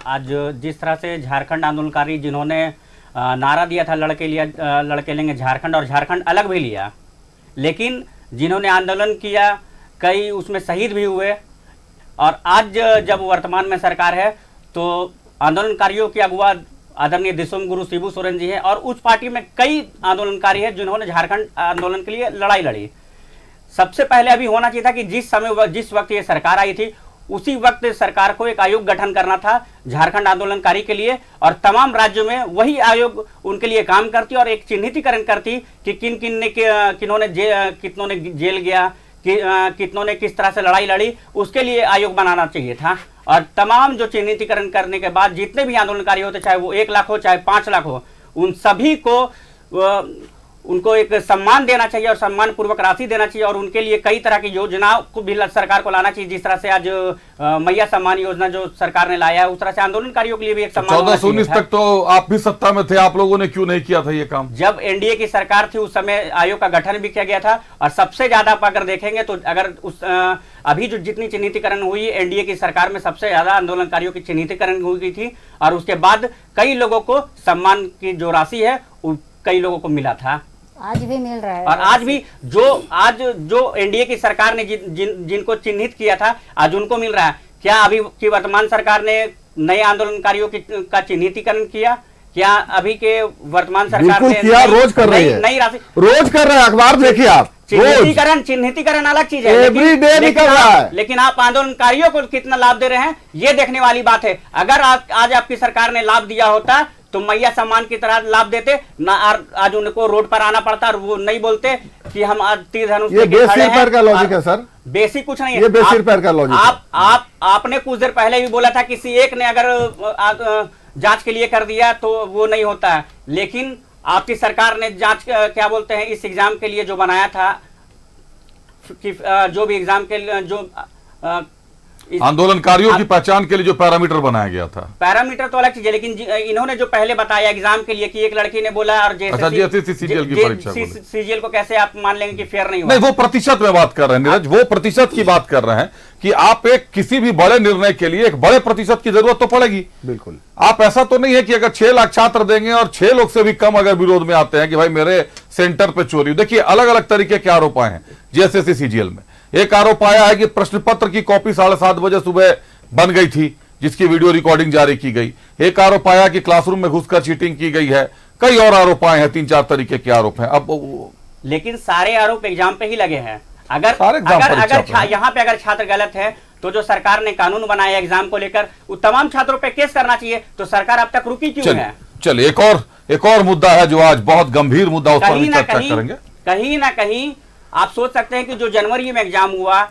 आज जिस तरह से झारखंड आंदोलनकारी जिन्होंने नारा दिया था लड़के लेंगे झारखंड, और झारखंड अलग भी लिया, लेकिन जिन्होंने आंदोलन किया कई उसमें शहीद भी हुए। और आज जब वर्तमान में सरकार है तो आंदोलनकारियों की अगुवा आदरणीय दिसोम गुरु शिबू सोरेन जी हैं, और उस पार्टी में कई आंदोलनकारी हैं जिन्होंने झारखंड आंदोलन के लिए लड़ाई लड़ी। सबसे पहले अभी होना चाहिए था कि जिस वक्त ये सरकार आई थी उसी वक्त सरकार को एक आयोग गठन करना था झारखंड आंदोलनकारी के लिए, और तमाम राज्यों में वही आयोग उनके लिए काम करती और एक चिन्हितीकरण करती कि कितनों ने जेल गया, कितनों ने किस तरह से लड़ाई लड़ी, उसके लिए आयोग बनाना चाहिए था। और तमाम जो चिन्हितीकरण करने के बाद जितने भी आंदोलनकारी होते, चाहे वो 1 लाख हो चाहे 5 लाख हो, उन सभी को उनको एक सम्मान देना चाहिए और सम्मान पूर्वक राशि देना चाहिए, और उनके लिए कई तरह की योजनाओं को भी सरकार को लाना चाहिए। जिस तरह से आज मैया सम्मान योजना जो सरकार ने लाया है, उस तरह से आंदोलनकारियों के लिए भी एक सम्मान 14-19 तक तो आप भी सत्ता में थे, आप लोगों ने क्यों नहीं किया था ये काम? जब एनडीए की सरकार थी उस समय आयोग का गठन भी किया गया था, और सबसे ज्यादा आप अगर देखेंगे तो अगर अभी जो जितनी चिन्हितीकरण हुई एनडीए की सरकार में, सबसे ज्यादा आंदोलनकारियों की चिन्हितीकरण हुई थी, और उसके बाद कई लोगों को सम्मान की जो राशि है कई लोगों को मिला था, आज भी मिल रहा है। और आज भी जो एनडीए की सरकार ने जिनको चिन्हित किया था आज उनको मिल रहा है। क्या अभी की वर्तमान सरकार ने नए आंदोलनकारियों का चिन्हितीकरण किया? क्या अभी के वर्तमान सरकार ने किया? रोज कर रही है, नई राशि रोज कर रहे हैं। अखबार देखिए आप, चिन्हितीकरण अलग चीज है, एवरीडे निकल रहा है, लेकिन आप आंदोलनकारियों को कितना लाभ दे रहे हैं ये देखने वाली बात है। अगर आज आपकी सरकार ने लाभ दिया होता तो मैया सम्मान की तरह लाभ देते ना, आज उनको रोड पर आना पड़ता और वो नहीं बोलते कि हम आज तीर धनुष ये बेसिर पैर का लॉजिक है सर, बेसिक कुछ नहीं है, ये बेसिर पैर का लॉजिक है। आपने कुछ देर पहले भी बोला था किसी एक ने अगर जांच के लिए कर दिया तो वो नहीं होता है, लेकिन आपकी सरकार ने जांच क्या बोलते हैं इस एग्जाम के लिए जो बनाया था कि जो भी एग्जाम के लिए जो आंदोलनकारियों की पहचान के लिए जो पैरामीटर बनाया गया था, पैरामीटर तो अलग चीज है, लेकिन इन्होंने जो पहले बताया एग्जाम के लिए कि एक लड़की ने बोला, और जैसे सीजीएल की परीक्षा सीजीएल को कैसे आप मान लेंगे कि फेयर नहीं हुआ? नहीं, वो प्रतिशत में बात कर रहे हैं नीरज, वो प्रतिशत की बात कर रहे हैं कि आप किसी भी बड़े निर्णय के लिए एक बड़े प्रतिशत की जरूरत तो पड़ेगी। बिल्कुल, आप ऐसा तो नहीं है कि अगर 6 लाख छात्र देंगे और 6 लोग से भी कम अगर विरोध में आते हैं कि भाई मेरे सेंटर पे चोरी। देखिए, अलग अलग तरीके के आरोप आए हैं जेएसएससी सीजीएल में। एक आरोप आया है कि प्रश्न पत्र की कॉपी 7:30 बजे सुबह बन गई थी, जिसकी वीडियो रिकॉर्डिंग जारी की गई। एक आरोप आया कि क्लासरूम में घुसकर चीटिंग की गई है। कई और आरोप आए हैं, 3-4 तरीके के आरोप हैं। अब लेकिन सारे आरोप एग्जाम पे ही लगे हैं। अगर यहाँ पे अगर छात्र गलत है तो जो सरकार ने कानून बनाया एग्जाम को लेकर वो तमाम छात्रों पे केस करना चाहिए, तो सरकार अब तक रुकी क्यों है? चलिए एक और मुद्दा है जो आज बहुत गंभीर मुद्दा, उस पर भी चर्चा करेंगे। कहीं ना कहीं आप सोच सकते हैं कि जो जनवरी में एग्जाम हुआ,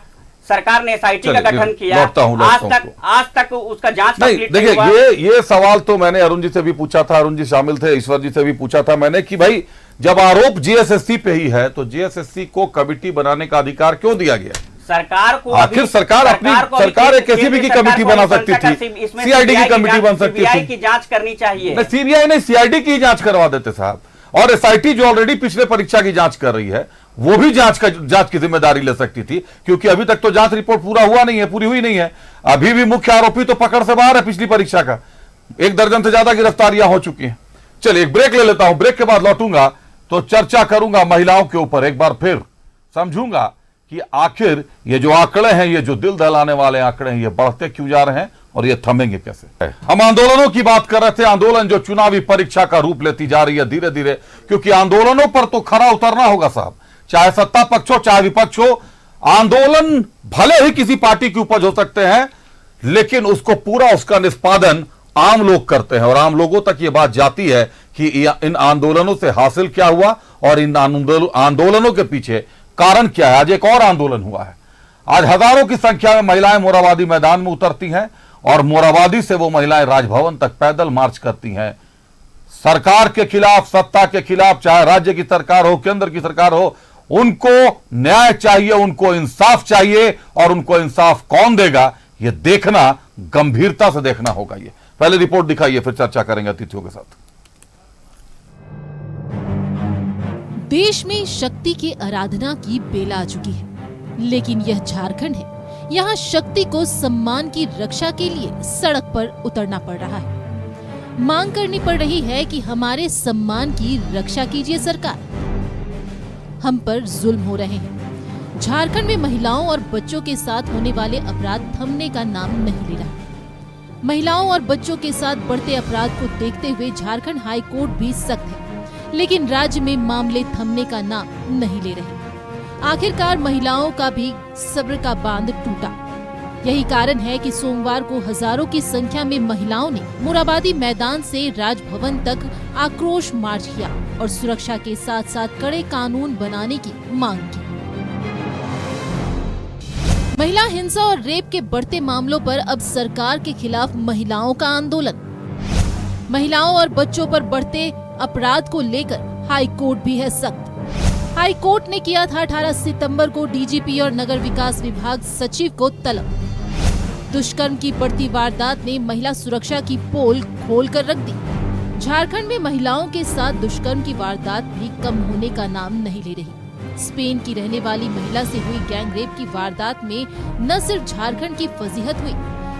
सरकार ने एसआईटी का गठन किया, आज तक उसका जांच नहीं। देखिए, ये सवाल तो मैंने अरुण जी से भी पूछा था, अरुण जी शामिल थे, ईश्वर जी से भी पूछा था मैंने कि भाई जब आरोप जीएसएससी पे ही है तो जीएसएससी को कमेटी बनाने का अधिकार क्यों दिया गया? सरकार को आखिर सरकार एक किसी भी की कमेटी बना सकती थी, सीआईडी की कमेटी बन सकती थी, की जांच करनी चाहिए। सीबीआई नहीं, सीआईडी की जांच करवा देते साहब। और एसआईटी जो ऑलरेडी पिछले परीक्षा की जांच कर रही है वो भी जांच की जिम्मेदारी ले सकती थी, क्योंकि अभी तक तो जांच रिपोर्ट पूरी हुई नहीं है। अभी भी मुख्य आरोपी तो पकड़ से बाहर है पिछली परीक्षा का। 1 दर्जन से ज्यादा गिरफ्तारियां हो चुकी हैं। चलिए एक ब्रेक ले लेता हूं, ब्रेक के बाद लौटूंगा तो चर्चा करूंगा महिलाओं के ऊपर। एक बार फिर समझूंगा कि आखिर ये जो आंकड़े हैं, ये जो दिल दहलाने वाले आंकड़े हैं, ये बढ़ते क्यों जा रहे हैं और ये थमेंगे कैसे? हम आंदोलनों की बात कर रहे थे, आंदोलन जो चुनावी परीक्षा का रूप लेती जा रही है धीरे धीरे, क्योंकि आंदोलनों पर तो खरा उतरना होगा साहब, चाहे सत्ता पक्ष हो चाहे विपक्ष हो। आंदोलन भले ही किसी पार्टी की उपज हो सकते हैं, लेकिन उसका निष्पादन आम लोग करते हैं, और आम लोगों तक ये बात जाती है कि इन आंदोलनों से हासिल क्या हुआ और इन आंदोलनों के पीछे कारण क्या है। आज एक और आंदोलन हुआ है। आज हजारों की संख्या में महिलाएं मोराबादी मैदान में उतरती हैं और मोराबादी से वो महिलाएं राजभवन तक पैदल मार्च करती हैं, सरकार के खिलाफ, सत्ता के खिलाफ, चाहे राज्य की सरकार हो, केंद्र की सरकार हो। उनको न्याय चाहिए, उनको इंसाफ चाहिए, और उनको इंसाफ कौन देगा ये देखना, गंभीरता से देखना होगा। ये पहले रिपोर्ट दिखाइए, फिर चर्चा करेंगे अतिथियों के साथ। देश में शक्ति की आराधना की बेला आ चुकी है, लेकिन यह झारखंड है। यहाँ शक्ति को सम्मान की रक्षा के लिए सड़क पर उतरना पड़ रहा है। मांग करनी पड़ रही है कि हमारे सम्मान की रक्षा कीजिए सरकार, हम पर जुल्म हो रहे हैं। झारखंड में महिलाओं और बच्चों के साथ होने वाले अपराध थमने का नाम नहीं ले रहा। महिलाओं और बच्चों के साथ बढ़ते अपराध को देखते हुए झारखंड हाई कोर्ट भी सख्त है, लेकिन राज्य में मामले थमने का नाम नहीं ले रहे। आखिरकार महिलाओं का भी सब्र का बांध टूटा। यही कारण है कि सोमवार को हजारों की संख्या में महिलाओं ने मोराबादी मैदान से राजभवन तक आक्रोश मार्च किया और सुरक्षा के साथ साथ कड़े कानून बनाने की मांग की। महिला हिंसा और रेप के बढ़ते मामलों पर अब सरकार के खिलाफ महिलाओं का आंदोलन। महिलाओं और बच्चों पर बढ़ते अपराध को लेकर हाई कोर्ट भी है सख्त। हाई कोर्ट ने किया था 18 सितंबर को डीजीपी और नगर विकास विभाग सचिव को तलब। दुष्कर्म की बढ़ती वारदात ने महिला सुरक्षा की पोल खोल कर रख दी। झारखंड में महिलाओं के साथ दुष्कर्म की वारदात भी कम होने का नाम नहीं ले रही। स्पेन की रहने वाली महिला से हुई गैंग रेप की वारदात में न सिर्फ झारखंड की फजीहत हुई,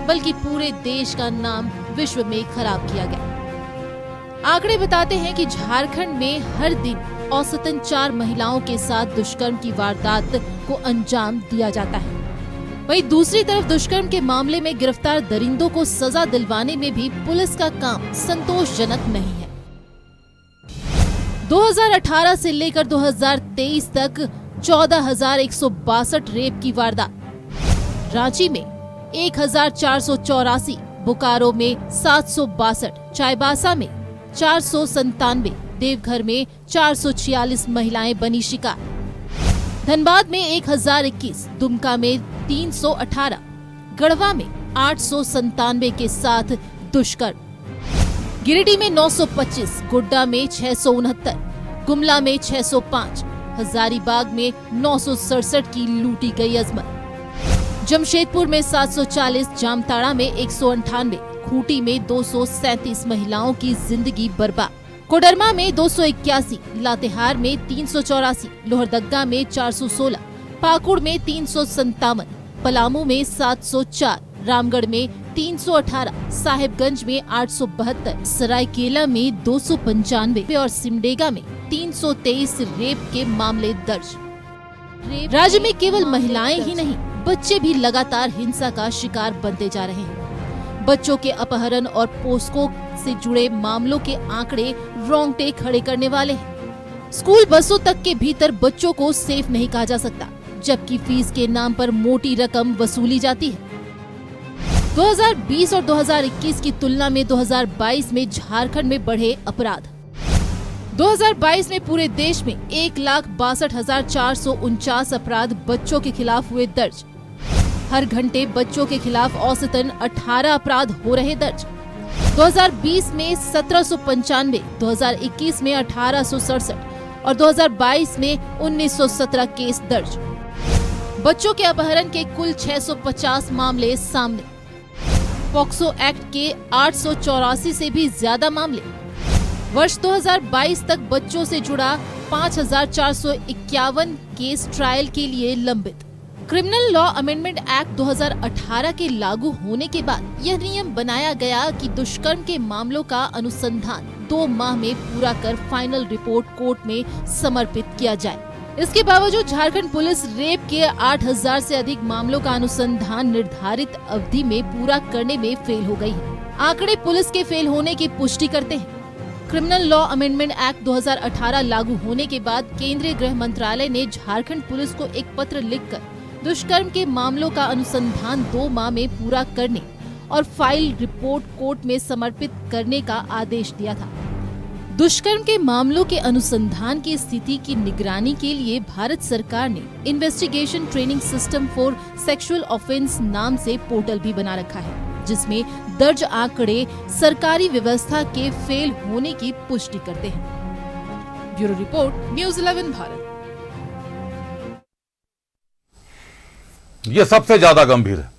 बल्कि पूरे देश का नाम विश्व में खराब किया गया। आंकड़े बताते हैं कि झारखंड में हर दिन औसतन 4 महिलाओं के साथ दुष्कर्म की वारदात को अंजाम दिया जाता है। वहीं दूसरी तरफ दुष्कर्म के मामले में गिरफ्तार दरिंदों को सजा दिलवाने में भी पुलिस का काम संतोषजनक नहीं है। 2018 से लेकर 2023 तक 14,162 रेप की वारदात, रांची में 1,484, बोकारो में 762, चाईबासा में 497, देवघर में 446 महिलाएं बनी शिकार, धनबाद में 1021, दुमका में 318, गढ़वा में 897 के साथ दुष्कर्म, गिरिडीह में 925, गोड्डा में 669, गुमला में 605, हजारीबाग में 967 की लूटी गई अजमत, जमशेदपुर में 740, जामताड़ा में 198, खूंटी में 237 महिलाओं की जिंदगी बर्बाद, कोडरमा में 281, लातेहार में 384, लोहरदगा में 416, पाकुड़ में 357, पलामू में 704, रामगढ़ में 318, साहेबगंज में 872, सरायकेला में 295 और सिमडेगा में 323 रेप के मामले दर्ज। राज्य में केवल महिलाएं ही नहीं, बच्चे भी लगातार हिंसा का शिकार बनते जा रहे हैं। बच्चों के अपहरण और पोस्को से जुड़े मामलों के आंकड़े रोंगटे खड़े करने वाले हैं। स्कूल बसों तक के भीतर बच्चों को सेफ नहीं कहा जा सकता, जबकि फीस के नाम पर मोटी रकम वसूली जाती है। 2020 और 2021 की तुलना में 2022 में झारखंड में बढ़े अपराध। 2022 में पूरे देश में 1,62,449 अपराध बच्चों के खिलाफ हुए दर्ज। हर घंटे बच्चों के खिलाफ औसतन 18 अपराध हो रहे दर्ज। 2020 में 1795, 2021 में 1867 और 2022 में 1917 केस दर्ज। बच्चों के अपहरण के कुल 650 मामले सामने। पॉक्सो एक्ट के 884 से भी ज्यादा मामले। वर्ष 2022 तक बच्चों से जुड़ा 5,451 केस ट्रायल के लिए लंबित। क्रिमिनल लॉ अमेंडमेंट एक्ट 2018 के लागू होने के बाद यह नियम बनाया गया कि दुष्कर्म के मामलों का अनुसंधान 2 माह में पूरा कर फाइनल रिपोर्ट कोर्ट में समर्पित किया जाए। इसके बावजूद झारखंड पुलिस रेप के 8,000 से अधिक मामलों का अनुसंधान निर्धारित अवधि में पूरा करने में फेल हो गई है। आंकड़े पुलिस के फेल होने की पुष्टि करते हैं। क्रिमिनल लॉ अमेंडमेंट एक्ट 2018 लागू होने के बाद केंद्रीय गृह मंत्रालय ने झारखंड पुलिस को एक पत्र लिखकर दुष्कर्म के मामलों का अनुसंधान 2 माह में पूरा करने और फाइल रिपोर्ट कोर्ट में समर्पित करने का आदेश दिया था। दुष्कर्म के मामलों के अनुसंधान की स्थिति की निगरानी के लिए भारत सरकार ने investigation training system for sexual offence नाम से पोर्टल भी बना रखा है, जिसमें दर्ज आंकड़े सरकारी व्यवस्था के फेल होने की पुष्टि करते हैं। Bureau report, news 11 Bharat. ये सबसे ज्यादा गंभीर है।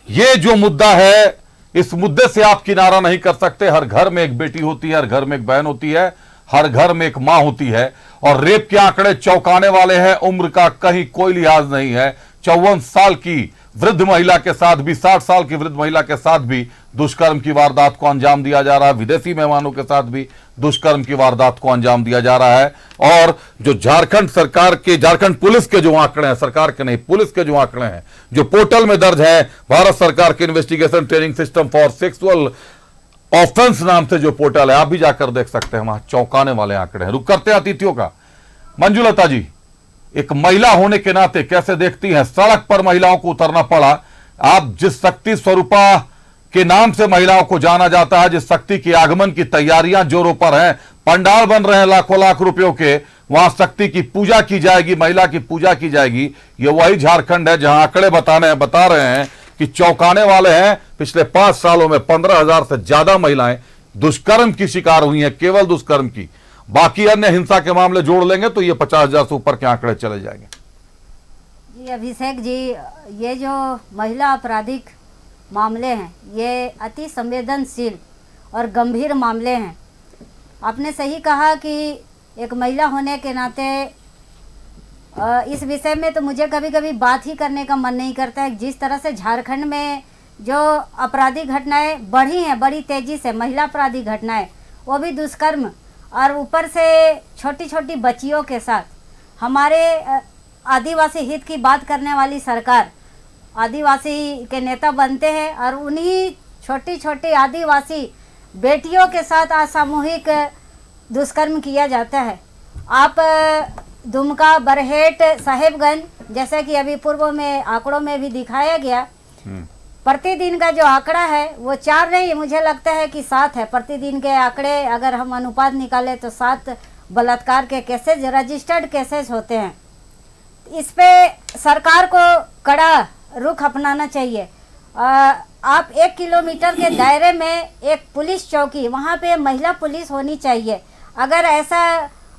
ये जो मुद्दा है, इस मुद्दे से आप किनारा नहीं कर सकते। हर घर में एक बेटी होती है, हर घर में एक बहन होती है, हर घर में एक मां होती है, और रेप के आंकड़े चौंकाने वाले हैं। उम्र का कहीं कोई लिहाज नहीं है। 54 साल की वृद्ध महिला के साथ भी, 60 साल की वृद्ध महिला के साथ भी दुष्कर्म की वारदात को अंजाम दिया जा रहा है। विदेशी मेहमानों के साथ भी दुष्कर्म की वारदात को अंजाम दिया जा रहा है। और जो झारखंड सरकार के, झारखंड पुलिस के जो आंकड़े हैं, सरकार के नहीं, पुलिस के जो आंकड़े हैं, जो पोर्टल में दर्ज है, भारत सरकार के investigation training system for sexual offence नाम से जो पोर्टल है, आप भी जाकर देख सकते हैं, वहां चौंकाने वाले आंकड़े हैं। रुक करते हैं अतिथियों का। मंजुलता जी, एक महिला होने के नाते कैसे देखती हैं? सड़क पर महिलाओं को उतरना पड़ा। आप जिस शक्ति स्वरूपा के नाम से महिलाओं को जाना जाता है, जिस शक्ति के आगमन की तैयारियां जोरों पर हैं, पंडाल बन रहे हैं लाखों लाख रुपयों के, वहां शक्ति की पूजा की जाएगी, महिला की पूजा की जाएगी। ये वही झारखंड है जहां आंकड़े बता रहे हैं कि चौंकाने वाले हैं। पिछले 5 सालों में 15,000 से ज्यादा महिलाएं दुष्कर्म की शिकार हुई हैं, केवल दुष्कर्म की। बाकी अन्य हिंसा के मामले जोड़ लेंगे तो ये 50,000 से ऊपर के आंकड़े चले जाएंगे। जी अभिषेक जी, ये जो महिला आपराधिक मामले हैं, ये अति संवेदनशील और गंभीर मामले हैं। आपने सही कहा कि एक महिला होने के नाते इस विषय में तो मुझे कभी कभी बात ही करने का मन नहीं करता है। जिस तरह से झारखंड में जो आपराधिक घटनाएं बढ़ी हैं, बड़ी तेजी से महिला आपराधिक घटनाएं, वो भी दुष्कर्म, और ऊपर से छोटी छोटी बच्चियों के साथ। हमारे आदिवासी हित की बात करने वाली सरकार आदिवासी के नेता बनते हैं, और उन्हीं छोटी छोटी आदिवासी बेटियों के साथ असामूहिक दुष्कर्म किया जाता है। आप दुमका, बरहेट, साहेबगंज, जैसे कि अभी पूर्व में आंकड़ों में भी दिखाया गया, प्रतिदिन का जो आंकड़ा है वो 4 नहीं, मुझे लगता है कि 7 है। प्रतिदिन के आंकड़े अगर हम अनुपात निकालें तो 7 बलात्कार के केसेस, रजिस्टर्ड केसेस होते हैं। इस पे सरकार को कड़ा रुख अपनाना चाहिए। आप 1 किलोमीटर के दायरे में एक पुलिस चौकी, वहाँ पे महिला पुलिस होनी चाहिए। अगर ऐसा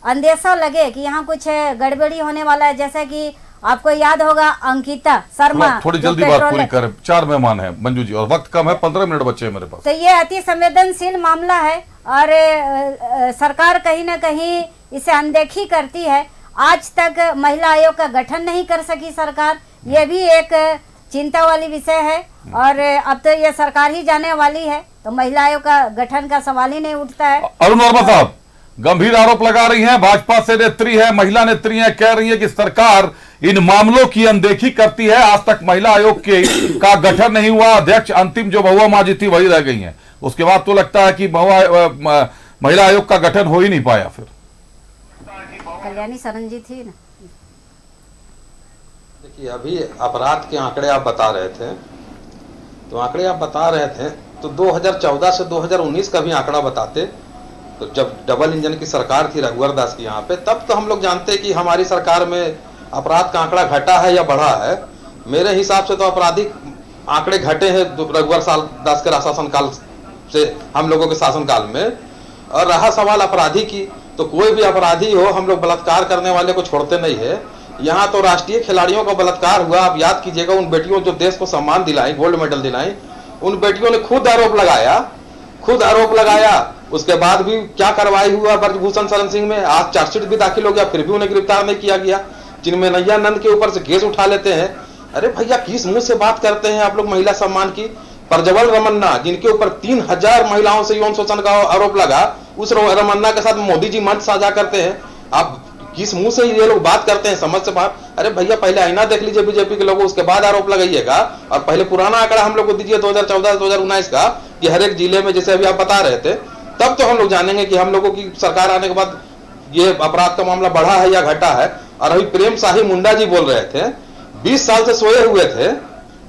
अंदेशा लगे कि यहाँ कुछ गड़बड़ी होने वाला है, जैसे कि आपको याद होगा अंकिता शर्मा, थोड़ी जल्दी बात पूरी करें, 4 मेहमान हैं मंजू जी और वक्त कम है, 15 मिनट बचे हैं मेरे पास। तो ये अति संवेदनशील मामला है और सरकार कहीं ना कहीं इसे अनदेखी करती है। आज तक महिला आयोग का गठन नहीं कर सकी सरकार, ये भी एक चिंता वाली विषय है। और अब तो ये सरकार ही जाने वाली है, तो महिला आयोग का गठन का सवाल ही नहीं उठता है। अरुण वर्मा साहब गंभीर आरोप लगा रही हैं, भाजपा से नेत्री है, महिला नेत्री है, कह रही है कि सरकार इन मामलों की अनदेखी करती है। आज तक महिला आयोग का गठन नहीं हुआ, अध्यक्ष अंतिम जो महुआ मांझी थी वही रह गई हैं। उसके बाद तो लगता है कि महिला आयोग का गठन हो ही नहीं पाया। फिर कल्याणी सरन जी थी ना। देखिए अभी अपराध के आंकड़े आप बता रहे थे, तो आंकड़े आप बता रहे थे तो 2014 से 2019 का भी आंकड़ा बताते, तो जब डबल इंजन की सरकार थी रघुवर दास की यहाँ पे, तब तो हम लोग जानते कि हमारी सरकार में अपराध का आंकड़ा घटा है या बढ़ा है। मेरे हिसाब से तो आपराधिक आंकड़े घटे हैं रघुवर दास के शासन काल से हम लोगों के शासन काल में। और रहा सवाल अपराधी की, तो कोई भी अपराधी हो, हम लोग बलात्कार करने वाले को छोड़ते नहीं है। यहाँ तो राष्ट्रीय खिलाड़ियों का बलात्कार हुआ, आप याद कीजिएगा, उन बेटियों जो देश को सम्मान दिलाई, गोल्ड मेडल दिलाई, उन बेटियों ने खुद आरोप लगाया। उसके बाद भी क्या कार्रवाई हुआ ब्रजभूषण शरण सिंह में? आज चार्जशीट भी दाखिल हो गया, फिर भी उन्हें गिरफ्तार नहीं किया गया। जिनमें नैयानंद के ऊपर से केस उठा लेते हैं। अरे भैया किस मुंह से बात करते हैं आप लोग महिला सम्मान की? प्रज्वल रमन्ना जिनके ऊपर 3000 महिलाओं से यौन शोषण का आरोप लगा, उस रमन्ना के साथ मोदी जी मंच साझा करते हैं। आप किस मुंह से ये लोग बात करते हैं, समझ से बात? अरे भैया पहले आईना देख लीजिए बीजेपी के लोगों, उसके बाद आरोप लगाइएगा। और पहले पुराना आंकड़ा हम लोग को दीजिए 2014-2019 का, कि हर एक जिले में, जैसे अभी आप बता रहे थे, तब तो हम लोग जानेंगे कि हम लोगों की सरकार आने के बाद ये अपराध का मामला बढ़ा है या घटा है। और अभी प्रेम शाही मुंडा जी बोल रहे थे 20 साल से सोए हुए थे,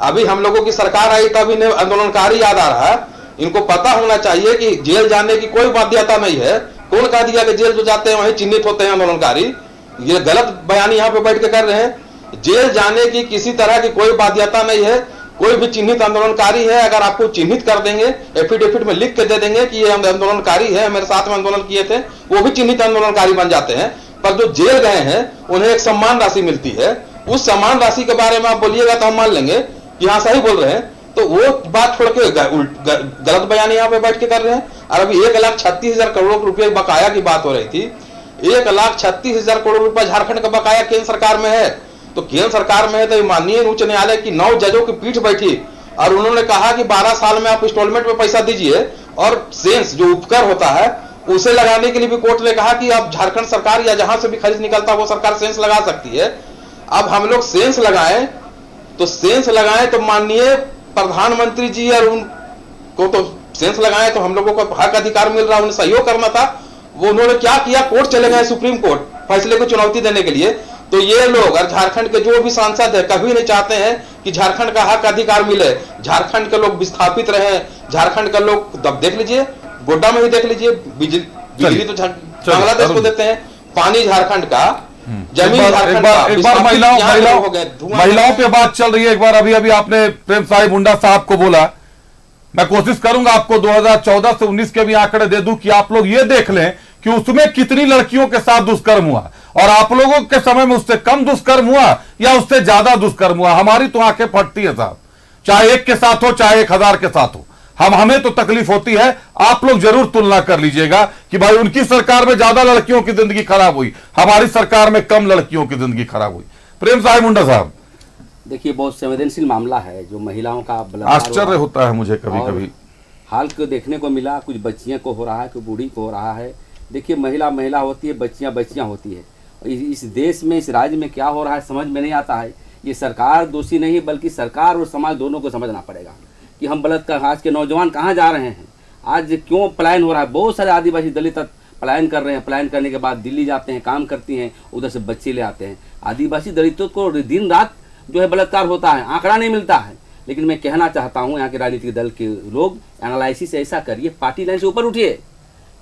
अभी हम लोगों की सरकार आई तब इन्हें आंदोलनकारी याद आ रहा है। इनको पता होना चाहिए कि जेल जाने की कोई बाध्यता नहीं है, कौन कह दिया कि जेल जो जाते हैं वहीं चिन्हित होते हैं आंदोलनकारी? ये गलत बयानी यहाँ पे बैठ के कर रहे हैं। जेल जाने की किसी तरह की कोई बाध्यता नहीं है। कोई भी चिन्हित आंदोलनकारी है, अगर आपको चिन्हित कर देंगे, एफिडेविट में लिख के दे देंगे कि ये आंदोलनकारी है, मेरे साथ में आंदोलन किए थे, वो भी चिन्हित आंदोलनकारी बन जाते हैं। पर जो जेल गए हैं उन्हें एक सम्मान राशि मिलती है। उस सम्मान राशि के बारे में आप बोलिएगा तो हम मान लेंगे कि हाँ सही बोल रहे हैं। तो वो बात छोड़ के गलत बयान यहाँ पे बैठ के कर रहे हैं। और अभी 1,36,000 करोड़ रुपए बकाया की बात हो रही थी। 1,36,000 करोड़ रुपए झारखंड का बकाया केंद्र सरकार में है। तो केंद्र सरकार में है तो माननीय उच्च न्यायालय की 9 जजों की पीठ बैठी और उन्होंने कहा कि 12 साल में आप इंस्टॉलमेंट में पैसा दीजिए। और सेंस जो उपकर होता है उसे लगाने के लिए भी कोर्ट ने कहा कि आप झारखंड सरकार या जहां से भी खरीद निकलता वो सरकार सेंस लगा सकती है। अब हम लोग सेंस लगाएं तो माननीय प्रधानमंत्री जी और उनको तो सेंस लगाएं तो हम लोगों को हक अधिकार मिल रहा है, उन्हें सहयोग करना था। वो उन्होंने क्या किया, कोर्ट चले गए, सुप्रीम कोर्ट फैसले को चुनौती देने के लिए। तो ये लोग और झारखंड के जो भी सांसद है कभी नहीं चाहते हैं कि झारखंड का हक अधिकार मिले, झारखंड के लोग विस्थापित रहे। झारखंड का लोग देख लीजिए, गोड्डा में ही देख लीजिए, बिजली तो बांग्लादेश को देते हैं, पानी झारखंड का, जमीन झारखंड का। एक बार महिलाओं पे बात चल रही है। एक बार अभी आपने प्रेम साहिब मुंडा साहब को बोला, मैं कोशिश करूंगा आपको 2014 से 19 के भी आंकड़े दे दूं कि आप लोग ये देख लें कि उसमें कितनी लड़कियों के साथ दुष्कर्म हुआ और आप लोगों के समय में उससे कम दुष्कर्म हुआ या उससे ज्यादा दुष्कर्म हुआ। हमारी तो आंखें फटती है साहब, चाहे एक के साथ हो चाहे 1000 के साथ हो, हमें तो तकलीफ होती है। आप लोग जरूर तुलना कर लीजिएगा कि भाई उनकी सरकार में ज्यादा लड़कियों की जिंदगी खराब हुई, हमारी सरकार में कम लड़कियों की जिंदगी खराब हुई। प्रेम साहिब मुंडा साहब, देखिए बहुत संवेदनशील मामला है जो महिलाओं का आश्चर्य होता है मुझे कभी कभी। हाल को देखने को मिला, कुछ बच्चियों को हो रहा है, कुछ बूढ़ी को हो रहा है। देखिए महिला होती है, बच्चियां होती है। इस देश में, इस राज्य में क्या हो रहा है समझ में नहीं आता है। ये सरकार दोषी नहीं बल्कि सरकार और समाज दोनों को समझना पड़ेगा कि हम बलात्कार, आज के नौजवान कहाँ जा रहे हैं, आज क्यों पलायन हो रहा है। बहुत सारे आदिवासी दलित पलायन कर रहे हैं, पलायन करने के बाद दिल्ली जाते हैं, काम करती हैं, उधर से बच्चे ले आते हैं। आदिवासी दलितों को दिन रात जो है बलात्कार होता है, आंकड़ा नहीं मिलता है। लेकिन मैं कहना चाहता हूँ यहाँ के राजनीतिक दल के लोग एनालिसिस ऐसा करिए, पार्टी लाइन से ऊपर उठिए।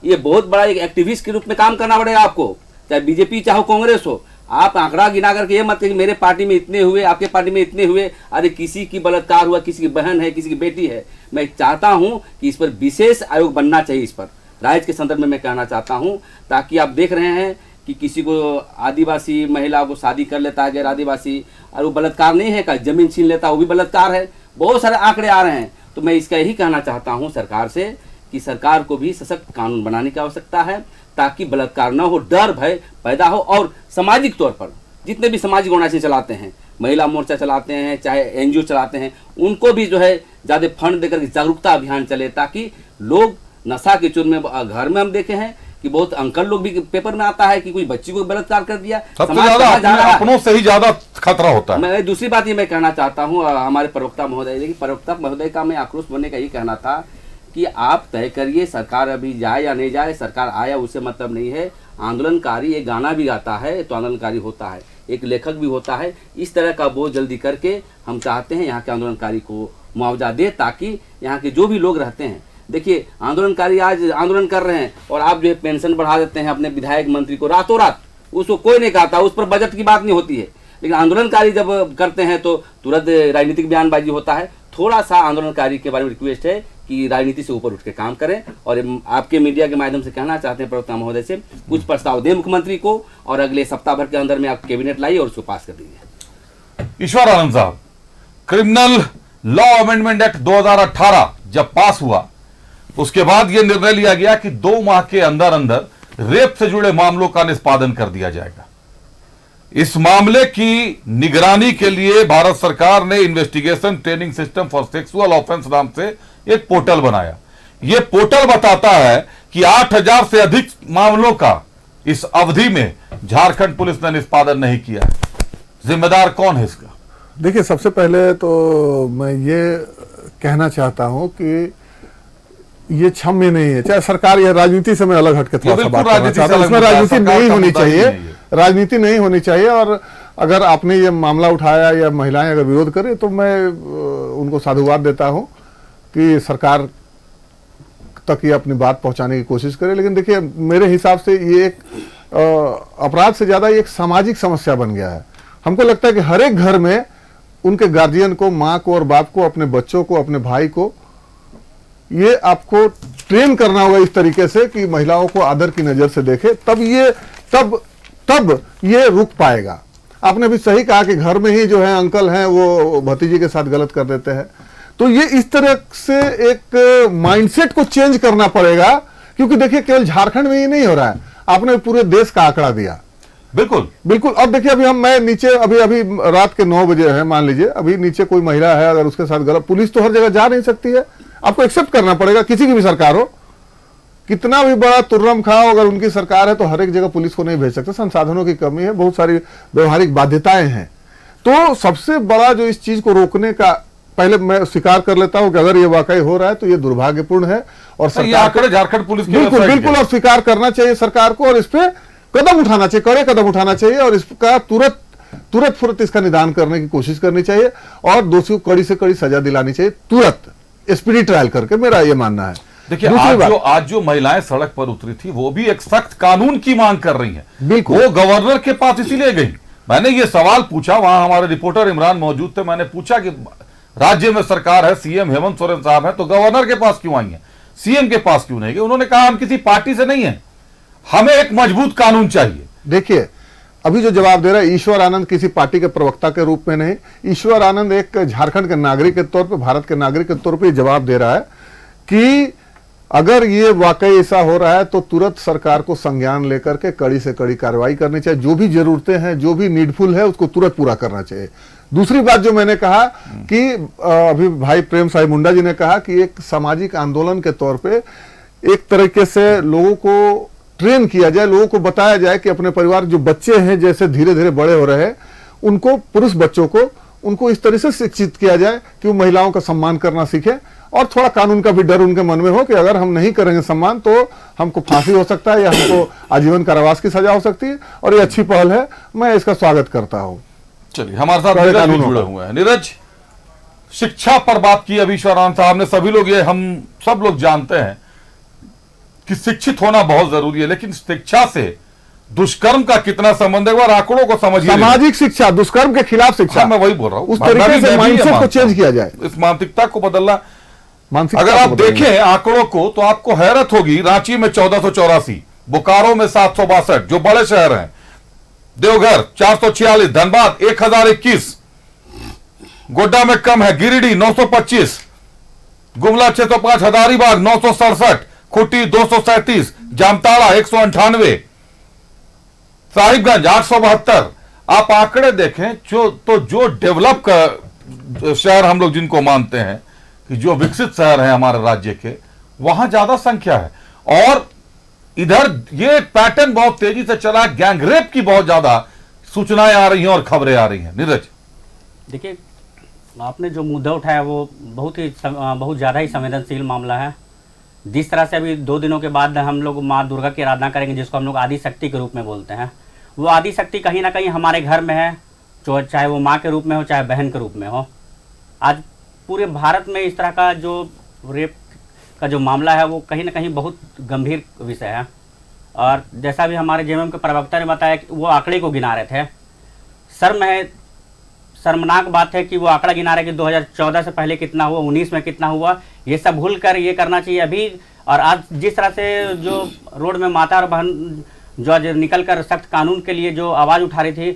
ये बहुत बड़ा एक एक्टिविस्ट के रूप में काम करना पड़ेगा आपको, चाहे बीजेपी चाहे कांग्रेस हो। आप आंकड़ा गिना करके ये मत कहिए मेरे पार्टी में इतने हुए, आपके पार्टी में इतने हुए। अरे किसी की बलात्कार हुआ, किसी की बहन है, किसी की बेटी है। मैं चाहता हूं कि इस पर विशेष आयोग बनना चाहिए। इस पर राज्य के संदर्भ में मैं कहना चाहता हूं, ताकि आप देख रहे हैं कि किसी को आदिवासी महिला को शादी कर लेता है गैर आदिवासी, और वो बलात्कार नहीं है का, जमीन छीन लेता है, वो भी बलात्कार है। बहुत सारे आंकड़े आ रहे हैं। तो मैं इसका यही कहना चाहता हूँ सरकार से कि सरकार को भी सशक्त कानून बनाने की आवश्यकता है, ताकि बलात्कार न हो, डर भय पैदा हो। और सामाजिक तौर पर जितने भी सामाजिक ऑर्गेनाइजेशन चलाते हैं, महिला मोर्चा चलाते हैं, चाहे एनजीओ चलाते हैं, उनको भी जो है ज़्यादा फंड देकर जागरूकता अभियान चले, ताकि लोग नशा के चूर में। घर में हम देखे हैं कि बहुत अंकल लोग भी पेपर में आता है कि कोई बच्ची को बलात्कार कर दिया। अपनों से ही ज्यादा खतरा होता है। मैं दूसरी बात ये मैं कहना चाहता हूँ हमारे प्रवक्ता महोदय का मैं आक्रोश बनने का ये कहना था कि आप तय करिए सरकार अभी जाए या नहीं जाए, सरकार आया उससे मतलब नहीं है। आंदोलनकारी एक गाना भी गाता है तो आंदोलनकारी होता है, एक लेखक भी होता है। इस तरह का बोझ जल्दी करके हम चाहते हैं यहाँ के आंदोलनकारी को मुआवजा दे, ताकि यहाँ के जो भी लोग रहते हैं, देखिए आंदोलनकारी आज आंदोलन कर रहे हैं और आप जो है पेंशन बढ़ा देते हैं अपने विधायक मंत्री को रातों रात, उसको कोई नहीं कहता, उस पर बजट की बात नहीं होती है। लेकिन आंदोलनकारी जब करते हैं तो तुरंत राजनीतिक बयानबाजी होता है। थोड़ा सा आंदोलनकारी के बारे में रिक्वेस्ट है कि राजनीति से ऊपर उठ के काम करें। और आपके मीडिया के माध्यम से कहना चाहते हैं प्रवक्ता महोदय से, कुछ प्रस्ताव दें मुख्यमंत्री को और अगले सप्ताह भर के अंदर में आप कैबिनेट लाइए और उसको पास कर दीजिए। ईश्वर आनंद साहब, क्रिमिनल लॉ अमेंडमेंट एक्ट 2018 जब पास हुआ उसके बाद यह निर्णय लिया गया कि 2 माह के अंदर अंदर रेप से जुड़े मामलों का निष्पादन कर दिया जाएगा। इस मामले की निगरानी के लिए भारत सरकार ने investigation training system for sexual offence नाम से एक पोर्टल बनाया। यह पोर्टल बताता है कि 8000 से अधिक मामलों का इस अवधि में झारखंड पुलिस ने निष्पादन नहीं किया है। जिम्मेदार कौन है इसका? देखिए, सबसे पहले तो मैं ये कहना चाहता हूं कि ये क्षम्य नहीं है। चाहे सरकार या राजनीति से मैं अलग हटके थोड़ा सा बात करना चाहता हूं, इसमें राजनीति नहीं होनी चाहिए, राजनीति नहीं होनी चाहिए। और अगर आपने ये मामला उठाया या महिलाएं अगर विरोध करें तो मैं उनको साधुवाद देता हूं कि सरकार तक ये अपनी बात पहुंचाने की कोशिश करे। लेकिन देखिए, मेरे हिसाब से ये एक अपराध से ज्यादा ये एक सामाजिक समस्या बन गया है। हमको लगता है कि हर एक घर में उनके गार्जियन को, माँ को और बाप को, अपने बच्चों को, अपने भाई को, ये आपको ट्रेन करना होगा इस तरीके से कि महिलाओं को आदर की नजर से देखे, तब ये रुक पाएगा। आपने भी सही कहा कि घर में ही जो है अंकल हैं वो भतीजी के साथ गलत कर देते हैं, तो ये इस तरह से एक माइंडसेट को चेंज करना पड़ेगा। क्योंकि देखिए, केवल झारखंड में ही नहीं हो रहा है, आपने पूरे देश का आंकड़ा दिया। बिल्कुल बिल्कुल। अब देखिए, मैं नीचे अभी रात के 9 बजे है, मान लीजिए, अभी नीचे कोई महिला है, अगर उसके साथ गलत, पुलिस तो हर जगह जा नहीं सकती है, आपको एक्सेप्ट करना पड़ेगा, किसी की भी सरकार हो, कितना भी बड़ा तुर्रम खाओ, अगर उनकी सरकार है तो हर एक जगह पुलिस को नहीं भेज सकते, संसाधनों की कमी है, बहुत सारी व्यवहारिक बाध्यताएं हैं। तो सबसे बड़ा जो इस चीज को रोकने का, पहले मैं स्वीकार कर लेता हूं कि अगर ये वाकई हो रहा है तो ये दुर्भाग्यपूर्ण है और सरकार, झारखंड पुलिस बिल्कुल और स्वीकार करना चाहिए सरकार को, और इस पे कदम उठाना चाहिए, कड़े कदम उठाना चाहिए, और इसका तुरंत इसका निदान करने की कोशिश करनी चाहिए, और दोषियों को कड़ी से कड़ी सजा दिलानी चाहिए, तुरंत स्पीडी ट्रायल करके, मेरा ये मानना है। देखिए, आज जो महिलाएं सड़क पर उतरी थी वो भी एक सख्त कानून की मांग कर रही हैं। बिल्कुल। वो गवर्नर के पास इसीलिए गई। मैंने ये सवाल पूछा, वहां हमारे रिपोर्टर इमरान मौजूद थे, मैंने पूछा कि राज्य में सरकार है, सीएम हेमंत सोरेन साहब हैं, तो गवर्नर के पास क्यों आई हैं, सीएम के पास क्यों नहीं गए? उन्होंने कहा, हम किसी पार्टी से नहीं है, हमें एक मजबूत कानून चाहिए। देखिए, अभी जो जवाब दे रहा है ईश्वर आनंद, किसी पार्टी के प्रवक्ता के रूप में नहीं, ईश्वर आनंद एक झारखंड के नागरिक के तौर पे, भारत के नागरिक के तौर पे जवाब दे रहा है कि अगर ये वाकई ऐसा हो रहा है तो तुरंत सरकार को संज्ञान लेकर के कड़ी से कड़ी कार्रवाई करनी चाहिए, जो भी जरूरतें हैं, जो भी नीडफुल है, उसको तुरंत पूरा करना चाहिए। दूसरी बात जो मैंने कहा कि अभी भाई प्रेम साहिब मुंडा जी ने कहा कि एक सामाजिक आंदोलन के तौर पे एक तरीके से लोगों को ट्रेन किया जाए, लोगों को बताया जाए कि अपने परिवार जो बच्चे हैं, जैसे धीरे धीरे बड़े हो रहे हैं, उनको, पुरुष बच्चों को, उनको इस तरह से शिक्षित किया जाए कि वो महिलाओं का सम्मान करना सीखे, और थोड़ा कानून का भी डर उनके मन में हो कि अगर हम नहीं करेंगे सम्मान तो हमको फांसी हो सकता है या हमको आजीवन कारावास की सजा हो सकती है, और ये अच्छी पहल है, मैं इसका स्वागत करता हूँ। चलिए, हमारे साथ नीरज भी जुड़े हुए हैं। नीरज, शिक्षा पर बात की अभी ईश्वर आनंद साहब ने, सभी लोग, ये हम सब लोग जानते हैं कि शिक्षित होना बहुत जरूरी है, लेकिन शिक्षा से दुष्कर्म का कितना संबंध है, आंकड़ों को समझिए। सामाजिक शिक्षा, दुष्कर्म के खिलाफ शिक्षा, मैं वही बोल रहा हूं, उस तरीके से माइंडसेट को चेंज किया जाए, इस मानसिकता को बदलना। अगर आप देखें आंकड़ों को तो आपको हैरत होगी, रांची में 1484, बोकारो में 762, जो बड़े शहर हैं, देवघर 446, धनबाद 1021, गोड्डा में कम है, गिरिडीह 925, गुमला 605, हजारीबाग 967, खूंटी 237, जामताड़ा 198, साहिबगंज 872। आप आंकड़े देखें जो डेवलप का शहर हम लोग जिनको मानते हैं कि जो विकसित शहर हैं हमारे राज्य के, वहां ज्यादा संख्या है, और इधर ये पैटर्न बहुत तेजी से चला, गैंगरेप की बहुत ज्यादा सूचनाएं आ रही हैं और खबरें आ रही हैं। नीरज, देखिए, आपने जो मुद्दा उठाया वो बहुत ज़्यादा ही संवेदनशील मामला है। जिस तरह से अभी 2 दिनों के बाद हम लोग माँ दुर्गा की आराधना करेंगे, जिसको हम लोग आदि शक्ति के रूप में बोलते हैं, वो आदि शक्ति कहीं ना कहीं हमारे घर में है, चाहे वो माँ के रूप में हो, चाहे बहन के रूप में हो। आज पूरे भारत में इस तरह का जो रेप का जो मामला है वो कहीं ना कहीं बहुत गंभीर विषय है, और जैसा भी हमारे जेएमएम के प्रवक्ता ने बताया कि वो आंकड़े को गिना रहे थे। शर्मनाक बात है कि वो आंकड़ा गिना रहे कि 2014 से पहले कितना हुआ, 19 में कितना हुआ, ये सब भूल कर ये करना चाहिए अभी। और आज जिस तरह से जो रोड में माता और बहन जो आज निकल कर सख्त कानून के लिए जो आवाज़ उठा रही थी,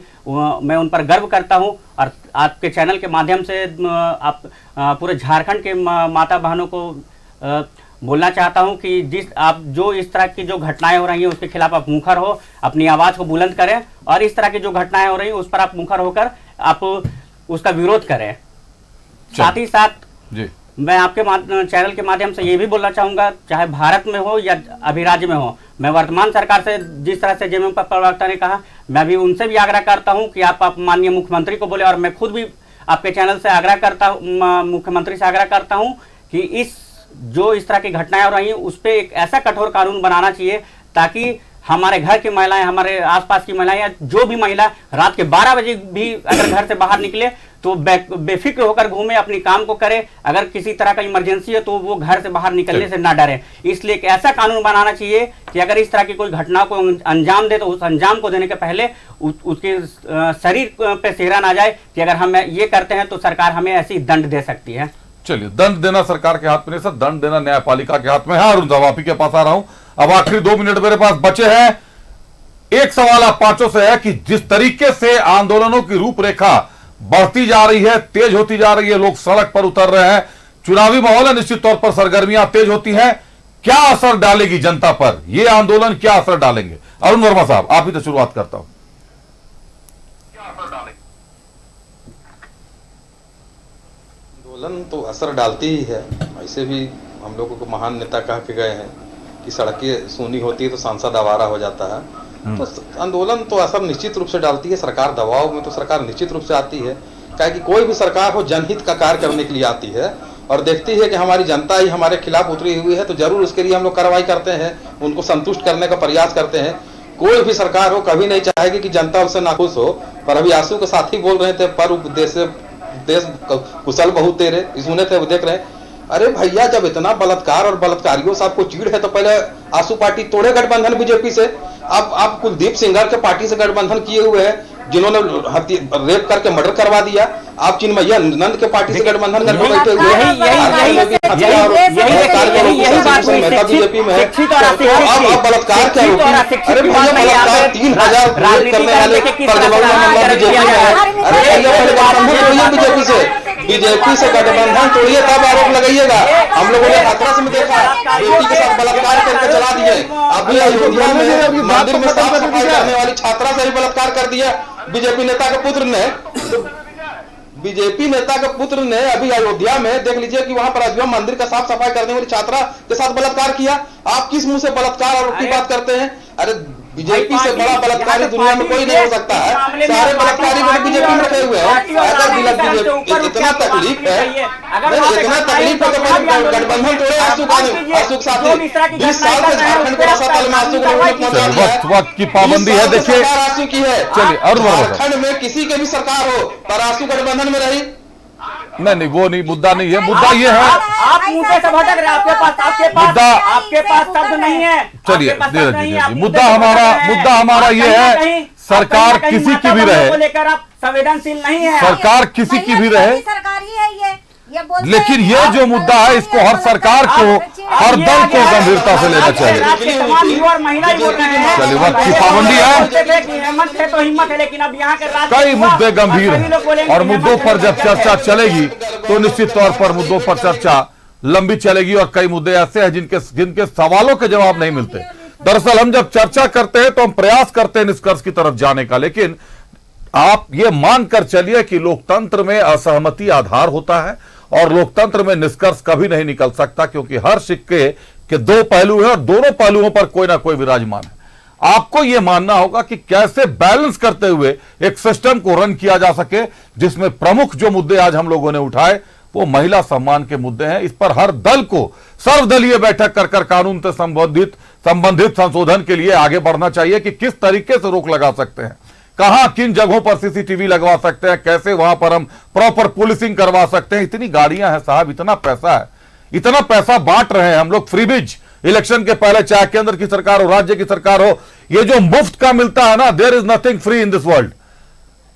मैं उन पर गर्व करता हूं, और आपके चैनल के माध्यम से आप पूरे झारखंड के माता बहनों को बोलना चाहता हूं कि आप जो इस तरह की जो घटनाएं हो रही हैं उसके खिलाफ आप मुखर हो, अपनी आवाज़ को बुलंद करें, और इस तरह की जो घटनाएं हो रही हैं उस पर आप मुखर होकर आप उसका विरोध करें। साथ ही साथ जी मैं आपके चैनल के माध्यम से ये भी बोलना चाहूँगा, चाहे भारत में हो या अभी राज्य में हो, मैं वर्तमान सरकार से, जिस तरह से जेएमएम प्रवक्ता ने कहा, मैं भी उनसे भी आग्रह करता हूं कि आप माननीय मुख्यमंत्री को बोले, और मैं खुद भी आपके चैनल से आग्रह करता हूं, मुख्यमंत्री से आग्रह करता हूं कि इस तरह की घटनाएं हो रही हैं उस पर एक ऐसा कठोर कानून बनाना चाहिए ताकि हमारे घर की महिलाएं, हमारे आसपास की महिलाएं, या जो भी महिला रात के 12 बजे भी अगर घर से बाहर निकले तो तो बेफिक्र होकर घूमे, अपनी काम को करे। अगर किसी तरह का इमरजेंसी है तो वो घर से बाहर निकलने से ना डरे। इसलिए एक ऐसा कानून बनाना चाहिए कि अगर इस तरह की कोई घटना को अंजाम दे तो उस अंजाम को देने के पहले उसके शरीर पे सेहरा ना जाए कि अगर हम ये करते हैं तो सरकार हमें ऐसी दंड दे सकती है। चलिए, दंड देना सरकार के हाथ में नहीं सर, दंड देना न्यायपालिका के हाथ में है। अरुण साहब, आप ही के पास आ रहा हूं। अब आखिरी 2 मिनट मेरे पास बचे हैं। एक सवाल आप पांचों से है कि जिस तरीके से आंदोलनों की रूपरेखा बढ़ती जा रही है, तेज होती जा रही है, लोग सड़क पर उतर रहे हैं, चुनावी माहौल है, निश्चित तौर पर सरगर्मियां तेज होती हैं, क्या असर डालेगी जनता पर ये आंदोलन, क्या असर डालेंगे? अरुण वर्मा साहब, आप ही तो शुरुआत करता हूं। आंदोलन तो असर डालती ही है। ऐसे भी हम लोगों को महान नेता कह के गए हैं कि सड़कें सूनी होती है तो सांसद आवारा हो जाता है। तो आंदोलन तो असर निश्चित रूप से डालती है। सरकार दबाव में तो सरकार निश्चित रूप से आती है, क्या कि कोई भी सरकार हो जनहित का कार्य करने के लिए आती है और देखती है कि हमारी जनता ही हमारे खिलाफ उतरी हुई है, तो जरूर उसके लिए हम लोग कार्रवाई करते हैं, उनको संतुष्ट करने का प्रयास करते हैं। कोई भी सरकार हो कभी नहीं चाहेगी कि जनता उससे नाखुश हो। पर अभी आंसू के साथी बोल रहे थे, पर देश कुशल बहुत तेरे, सुने थे, वो देख रहे हैं। अरे भैया, जब इतना बलात्कार और बलात्कारियों से आपको चीड़ है तो पहले आंसू पार्टी तोड़े गठबंधन बीजेपी से। अब आप कुलदीप सिंगर के पार्टी से गठबंधन किए हुए हैं, जिन्होंने रेप करके मर्डर करवा दिया। आप चिन्मैया नंद के पार्टी से गठबंधन करके बैठे हुए हैं। बीजेपी में अब बलात्कार क्या होगी? अरे भैया, बलात्कार 3000 करने वाले बीजेपी से गठबंधन तोड़िए, तब आरोप लगाइएगा। हम लोगों ने हाथरस में देखा, बेटी के साथ बलात्कार करके चला दिए। अभी अयोध्या में मंदिर में साफ सफाई करने वाली छात्रा से भी बलात्कार कर दिया बीजेपी नेता के पुत्र ने। बीजेपी नेता के पुत्र ने अभी अयोध्या में देख लीजिए कि वहां पर अयोध्या मंदिर का साफ सफाई करने वाली छात्रा के साथ बलात्कार किया। आप किस मुंह से बलात्कार आरोप की बात करते हैं? अरे बीजेपी से बड़ा बलात्कारी दुनिया में कोई नहीं हो सकता है। सारे बलात्कारी लोग बीजेपी में रखे हुए हैं। अगर इतना तकलीफ है, इतना तकलीफ है तो गठबंधन तोड़े। आंसू के साथ 20 साल से झारखंड को रसातल में आंसू वक्त की पाबंदी है। देखिए, आंसू की है। चलिए, और झारखंड में किसी के भी सरकार हो पर आंसू गठबंधन में रही नहीं, वो नहीं, मुद्दा नहीं है। मुद्दा ये है, आप मुद्दे से भटक रहे हैं। आपके पास शब्द नहीं है। चलिए, मुद्दा हमारा ये है, सरकार किसी की भी रहे, लेकर आप संवेदनशील नहीं है। सरकार किसी की भी रहे, सरकार ही है ये लेकिन ये जो मुद्दा है इसको हर सरकार को, हर दल को गंभीरता से लेना चाहिए। चलिए, वक्त की पाबंदी है, तो हिम्मत है, लेकिन अब यहाँ के कई मुद्दे गंभीर हैं और मुद्दों पर जब चर्चा चलेगी तो निश्चित तौर पर मुद्दों पर चर्चा लंबी चलेगी और कई मुद्दे ऐसे हैं जिनके सवालों के जवाब नहीं मिलते। दरअसल हम जब चर्चा करते हैं तो हम प्रयास करते हैं निष्कर्ष की तरफ जाने का, लेकिन आप ये मानकर चलिए कि लोकतंत्र में असहमति आधार होता है और लोकतंत्र में निष्कर्ष कभी नहीं निकल सकता, क्योंकि हर सिक्के के 2 पहलू हैं और दोनों पहलुओं पर कोई ना कोई विराजमान है। आपको यह मानना होगा कि कैसे बैलेंस करते हुए एक सिस्टम को रन किया जा सके, जिसमें प्रमुख जो मुद्दे आज हम लोगों ने उठाए वो महिला सम्मान के मुद्दे हैं। इस पर हर दल को सर्वदलीय बैठक कर कानून से संबंधित संशोधन के लिए आगे बढ़ना चाहिए कि किस तरीके से रोक लगा सकते हैं, कहां किन जगहों पर सीसीटीवी लगवा सकते हैं, कैसे वहां पर हम प्रॉपर पुलिसिंग करवा सकते हैं। इतनी गाड़ियां हैं साहब, इतना पैसा है, इतना पैसा बांट रहे हैं हम लोग फ्रीबीज इलेक्शन के पहले, चाहे केंद्र की सरकार हो, राज्य की सरकार हो। ये जो मुफ्त का मिलता है ना, there is nothing free in this world.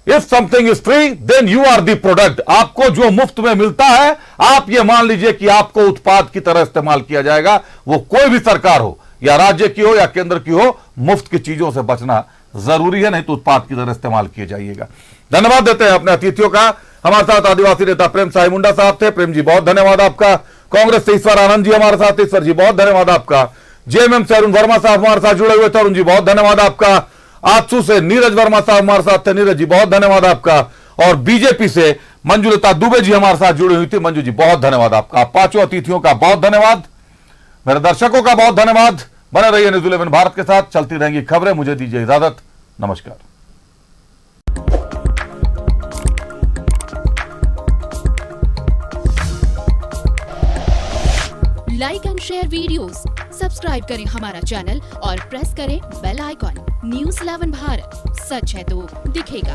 If something is free then you are the product. आपको जो मुफ्त में मिलता है, आप ये मान लीजिए कि आपको उत्पाद की तरह इस्तेमाल किया जाएगा। वो कोई भी सरकार हो, या राज्य की हो या केंद्र की हो, मुफ्त की चीजों से बचना जरूरी है, नहीं तो उत्पाद की तरह इस्तेमाल किए जाइएगा। धन्यवाद देते हैं अपने अतिथियों का। हमारे साथ आदिवासी नेता प्रेम साई मुंडा साहब थे। प्रेम जी, बहुत धन्यवाद आपका। कांग्रेस से ईश्वर आनंद जी हमारे साथ, ईश्वर जी बहुत धन्यवाद आपका। जेएमएम से अरुण वर्मा साहब हमारे साथ जुड़े हुए थे, अरुण जी बहुत धन्यवाद आपका। आजसू से नीरज वर्मा साहब हमारे साथ थे, नीरज जी बहुत धन्यवाद आपका। और बीजेपी से मंजुलता दुबे जी हमारे साथ जुड़ी हुई थी, मंजू जी बहुत धन्यवाद आपका। आप पांचों अतिथियों का बहुत धन्यवाद, मेरे दर्शकों का बहुत धन्यवाद। बने रहिए न्यूज़ 11 भारत के साथ, चलती रहेंगी खबरें। मुझे दीजिए इजाजत, नमस्कार। Like and share videos, subscribe करें हमारा चैनल और प्रेस करें बेल आइकॉन। न्यूज़ 11 भारत, सच है तो दिखेगा।